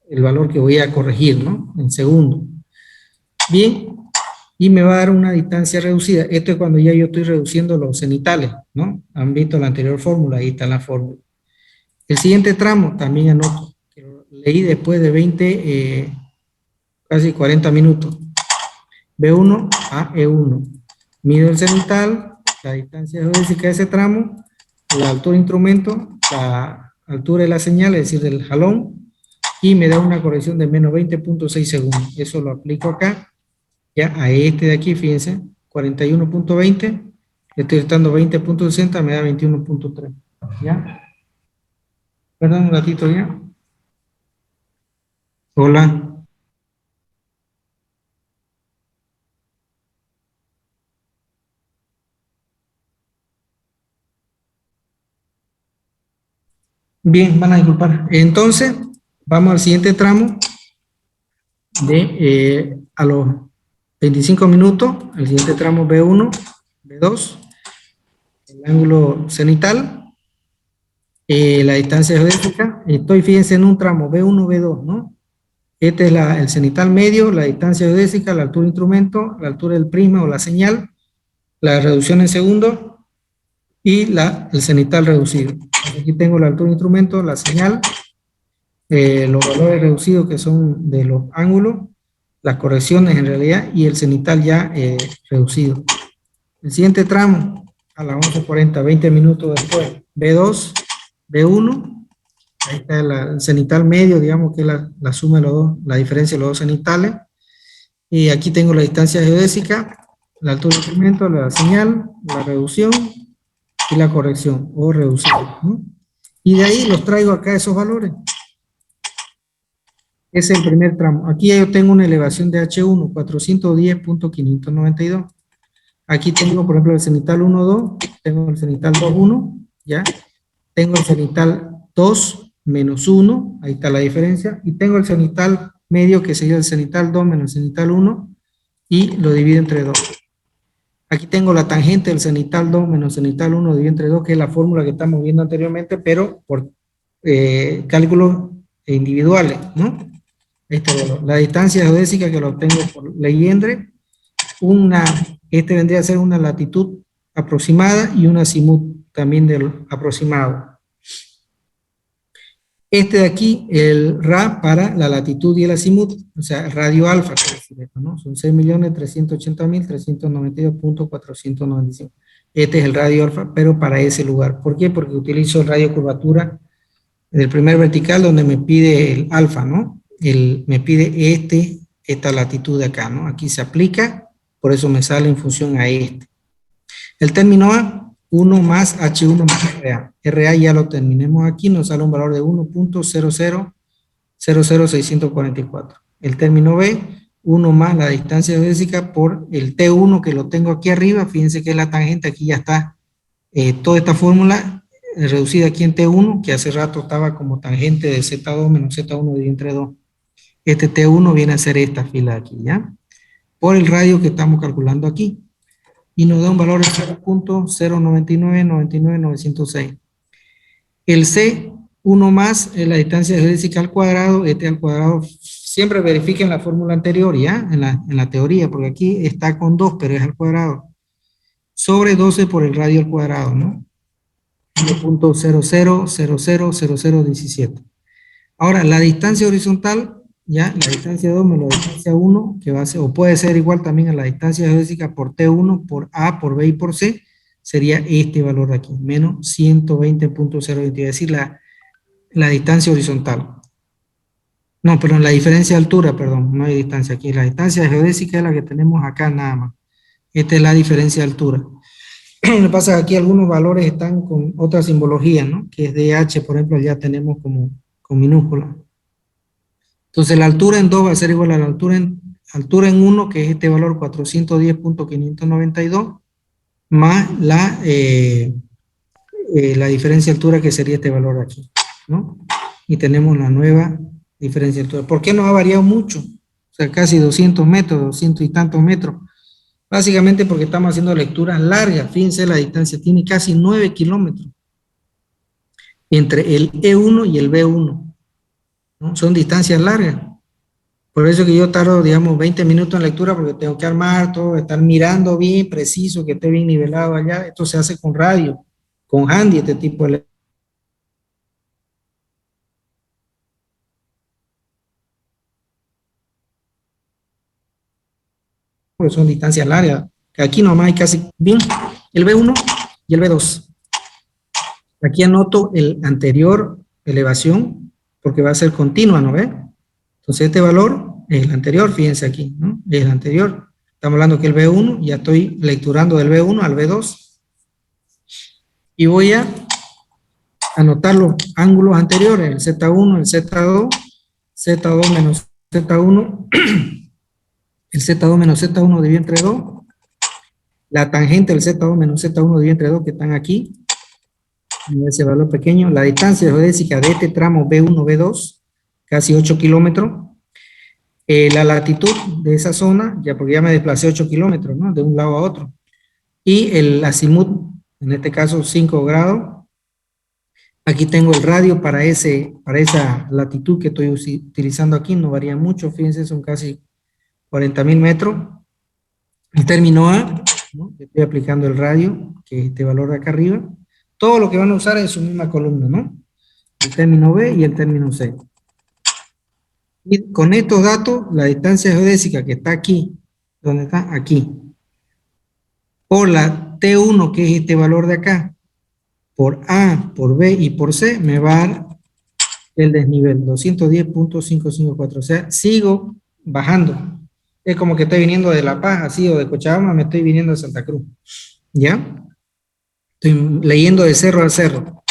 el valor que voy a corregir, ¿no? En segundo. Bien, y me va a dar una distancia reducida. Esto es cuando ya yo estoy reduciendo los cenitales, ¿no? Han visto la anterior fórmula, ahí está la fórmula. El siguiente tramo también anoto, que lo leí después de 20, casi 40 minutos. B1 a E1. Mido el cenital, la distancia geodésica de ese tramo, la altura de instrumento, la altura de la señal, es decir, del jalón, y me da una corrección de menos 20.6 segundos. Eso lo aplico acá, ya a este de aquí, fíjense, 41.20, estoy restando 20.60, me da 21.3, ¿ya? Perdón un ratito ya. Hola. Bien, van a disculpar. Entonces, vamos al siguiente tramo a los 25 minutos, el siguiente tramo B1, B2, el ángulo cenital, la distancia geodésica. Estoy, fíjense, en un tramo B1, B2, ¿no? Este es el cenital medio, la distancia geodésica, la altura de instrumento, la altura del prisma o la señal, la reducción en segundos y el cenital reducido. Aquí tengo la altura de instrumento, la señal, los valores reducidos que son de los ángulos, las correcciones en realidad y el cenital ya reducido. El siguiente tramo, a las 11:40, 20 minutos después, B2, B1, ahí está el cenital medio, digamos que es la suma de los dos, la diferencia de los dos cenitales. Y aquí tengo la distancia geodésica, la altura de instrumento, la señal, la reducción y la corrección o reducción, ¿no? Y de ahí los traigo acá esos valores. Es el primer tramo. Aquí yo tengo una elevación de H1, 410.592. Aquí tengo, por ejemplo, el cenital 1,2, tengo el cenital 2,1, ¿ya? Tengo el cenital 2 menos 1, ahí está la diferencia, y tengo el cenital medio, que sería el cenital 2 menos el cenital 1, y lo divido entre 2. Aquí tengo la tangente del cenital 2 menos cenital 1 dividido entre 2, que es la fórmula que estamos viendo anteriormente, pero por cálculos individuales, ¿no? La distancia geodésica que lo obtengo por Legendre, este vendría a ser una latitud aproximada y un azimut también del aproximado. Este de aquí, el Ra para la latitud y el azimut, o sea, el radio alfa, ¿no? Son 6.380.392.495. Este es el radio alfa, pero para ese lugar. ¿Por qué? Porque utilizo el radio curvatura del primer vertical donde me pide el alfa, ¿no? Me pide esta latitud de acá, ¿no? Aquí se aplica, por eso me sale en función a este. El término A, 1 más H1 más RA. RA ya lo terminemos aquí, nos sale un valor de 1.0000644. El término B, 1 más la distancia geodésica por el T1 que lo tengo aquí arriba, fíjense que es la tangente, aquí ya está toda esta fórmula reducida aquí en T1, que hace rato estaba como tangente de Z2 menos Z1 dividido entre 2. Este T1 viene a ser esta fila de aquí, ¿ya? Por el radio que estamos calculando aquí. Y nos da un valor de 0.099996. El C, 1 más la distancia geodésica al cuadrado, este al cuadrado, siempre verifiquen la fórmula anterior, ¿ya? En la teoría, porque aquí está con 2, pero es al cuadrado. Sobre 12 por el radio al cuadrado, ¿no? 1.00000017. Ahora, la distancia horizontal, ya, la distancia 2 menos la distancia 1, que va a ser, o puede ser igual también a la distancia geodésica por T1, por A, por B y por C, sería este valor de aquí, menos 120.022, es decir, la distancia horizontal. No, perdón, la diferencia de altura, perdón, no hay distancia aquí. La distancia geodésica es la que tenemos acá nada más. Esta es la diferencia de altura. Lo que pasa es que aquí algunos valores están con otra simbología, ¿no? Que es DH, por ejemplo, ya tenemos como con minúscula. Entonces la altura en 2 va a ser igual a la altura en 1, que es este valor 410.592, más la diferencia de altura, que sería este valor de aquí, ¿no? Y tenemos la nueva diferencia de altura. ¿Por qué no ha variado mucho? O sea, casi 200 metros, 200 y tantos metros. Básicamente porque estamos haciendo lecturas largas. Fíjense, la distancia tiene casi 9 kilómetros entre el E1 y el B1, ¿no? Son distancias largas. Por eso que yo tardo, digamos, 20 minutos en lectura, porque tengo que armar todo, estar mirando bien, preciso, que esté bien nivelado allá. Esto se hace con radio, con handy, este tipo de porque son distancias largas. Aquí nomás hay casi, bien, el B1 y el B2. Aquí anoto el anterior elevación, porque va a ser continua, ¿no ve? Entonces este valor es el anterior, fíjense aquí, ¿no? Es el anterior. Estamos hablando que el B1, ya estoy lecturando del B1 al B2. Y voy a anotar los ángulos anteriores, el Z1, el Z2, Z2 menos Z1, el Z2 menos Z1 dividido entre 2, la tangente del Z2 menos Z1 dividido entre 2 que están aquí, en ese valor pequeño, la distancia geodésica de este tramo B1, B2, casi 8 kilómetros, la latitud de esa zona, ya porque ya me desplacé 8 kilómetros, ¿no? De un lado a otro, y el azimut, en este caso 5 grados. Aquí tengo el radio para esa latitud que estoy utilizando aquí, no varía mucho, fíjense, son casi 40.000 metros. El término A, ¿no? Estoy aplicando el radio, que es este valor de acá arriba. Todo lo que van a usar es su misma columna, ¿no? El término B y el término C. Y con estos datos, la distancia geodésica que está aquí, ¿dónde está? Aquí. Por la T1, que es este valor de acá, por A, por B y por C, me va a dar el desnivel, 210.554. O sea, sigo bajando. Es como que estoy viniendo de La Paz, así, o de Cochabamba, me estoy viniendo de Santa Cruz. ¿Ya? Estoy leyendo de cerro a cerro.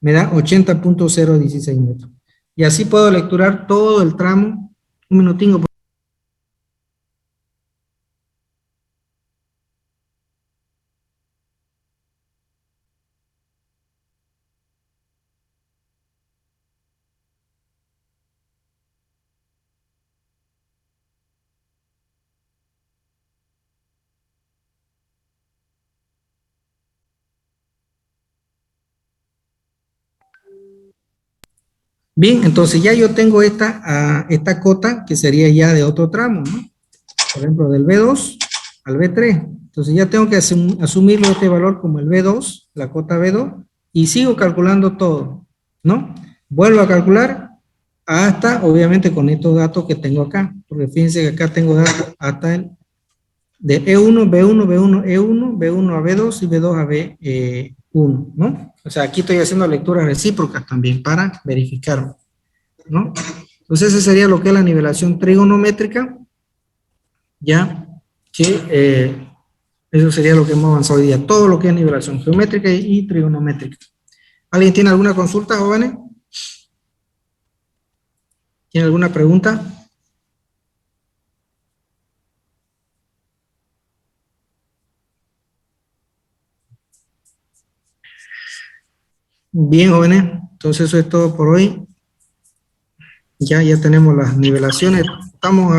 Me da 80.016 metros. Y así puedo lecturar todo el tramo. Un minutinho. Bien, entonces ya yo tengo esta cota que sería ya de otro tramo, ¿no? Por ejemplo, del B2 al B3. Entonces ya tengo que asumirlo este valor como el B2, la cota B2, y sigo calculando todo, ¿no? Vuelvo a calcular hasta, obviamente, con estos datos que tengo acá, porque fíjense que acá tengo datos hasta el de E1, B1, B1, E1, B1 a B2 y B2 a B1, ¿no? O sea, aquí estoy haciendo lecturas recíprocas también para verificar, ¿no? Entonces, ese sería lo que es la nivelación trigonométrica, ya que eso sería lo que hemos avanzado hoy día, todo lo que es nivelación geométrica y trigonométrica. ¿Alguien tiene alguna consulta, jóvenes? ¿Tiene alguna pregunta? Bien, jóvenes, entonces eso es todo por hoy. Ya tenemos las nivelaciones. Estamos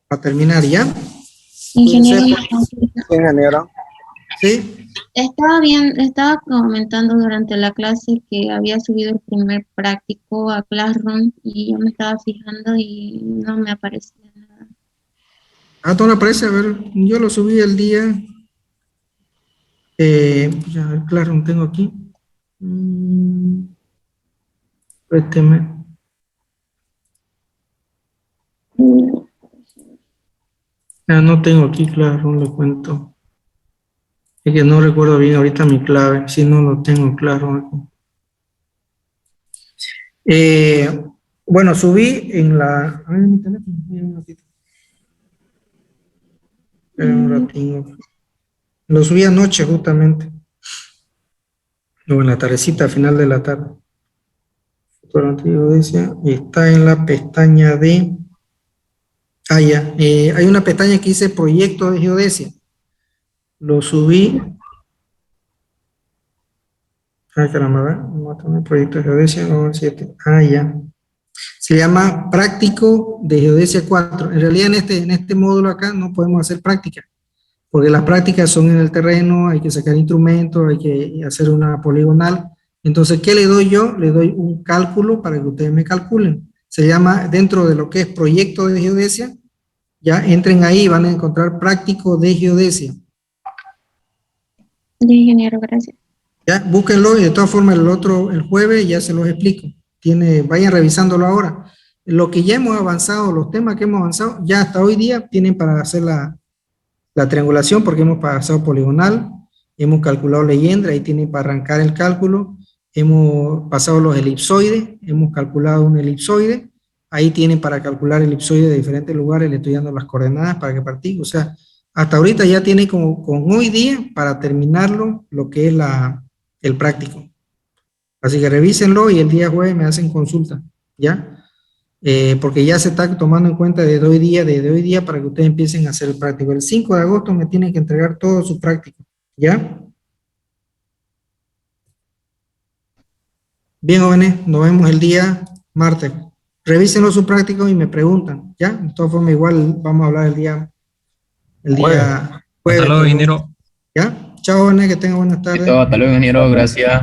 a terminar ya. Ingeniero, Ingeniero. Sí. estaba comentando durante la clase que había subido el primer práctico a Classroom y yo me estaba fijando y no me aparecía nada. Ah, todo aparece, a ver, yo lo subí el día. Ya, claro, no tengo aquí. Présteme. No tengo aquí, claro, le cuento. Es que no recuerdo bien ahorita mi clave, si no lo tengo claro. Bueno, subí en la... A ver, mi teléfono, un ratito. Espera un ratito. Lo subí anoche justamente. Luego en la tardecita, a final de la tarde. Geodesia, está en la pestaña de... Ah, ya. Hay una pestaña que dice Proyecto de Geodesia. Lo subí. Ah, caramba, ¿verdad? Proyecto de Geodesia, 7. Ah, ya. Se llama Práctico de Geodesia 4. En realidad en este módulo acá no podemos hacer práctica, porque las prácticas son en el terreno, hay que sacar instrumentos, hay que hacer una poligonal. Entonces, ¿qué le doy yo? Le doy un cálculo para que ustedes me calculen. Se llama, dentro de lo que es Proyecto de Geodesia, ya entren ahí y van a encontrar Práctico de Geodesia. De ingeniero, gracias. Ya, búsquenlo y de todas formas el jueves ya se los explico. Vayan revisándolo ahora. Lo que ya hemos avanzado, los temas que hemos avanzado, ya hasta hoy día tienen para hacer la triangulación, porque hemos pasado poligonal, hemos calculado leyenda, ahí tienen para arrancar el cálculo, hemos pasado los elipsoides, hemos calculado un elipsoide, ahí tienen para calcular elipsoides de diferentes lugares, le estoy dando las coordenadas para que partí, o sea, hasta ahorita ya tiene con hoy día para terminarlo lo que es el práctico. Así que revísenlo y el día jueves me hacen consulta, ¿ya? Porque ya se está tomando en cuenta desde hoy día para que ustedes empiecen a hacer el práctico. El 5 de agosto me tienen que entregar todo su práctico, ¿ya? Bien, jóvenes, nos vemos el día martes. Revísenlo su práctico y me preguntan, ¿ya? De todas formas, igual vamos a hablar el día jueves. Hasta luego, ingeniero. ¿Ya? Chao, jóvenes, que tengan buenas tardes. Hasta luego, ingeniero, gracias.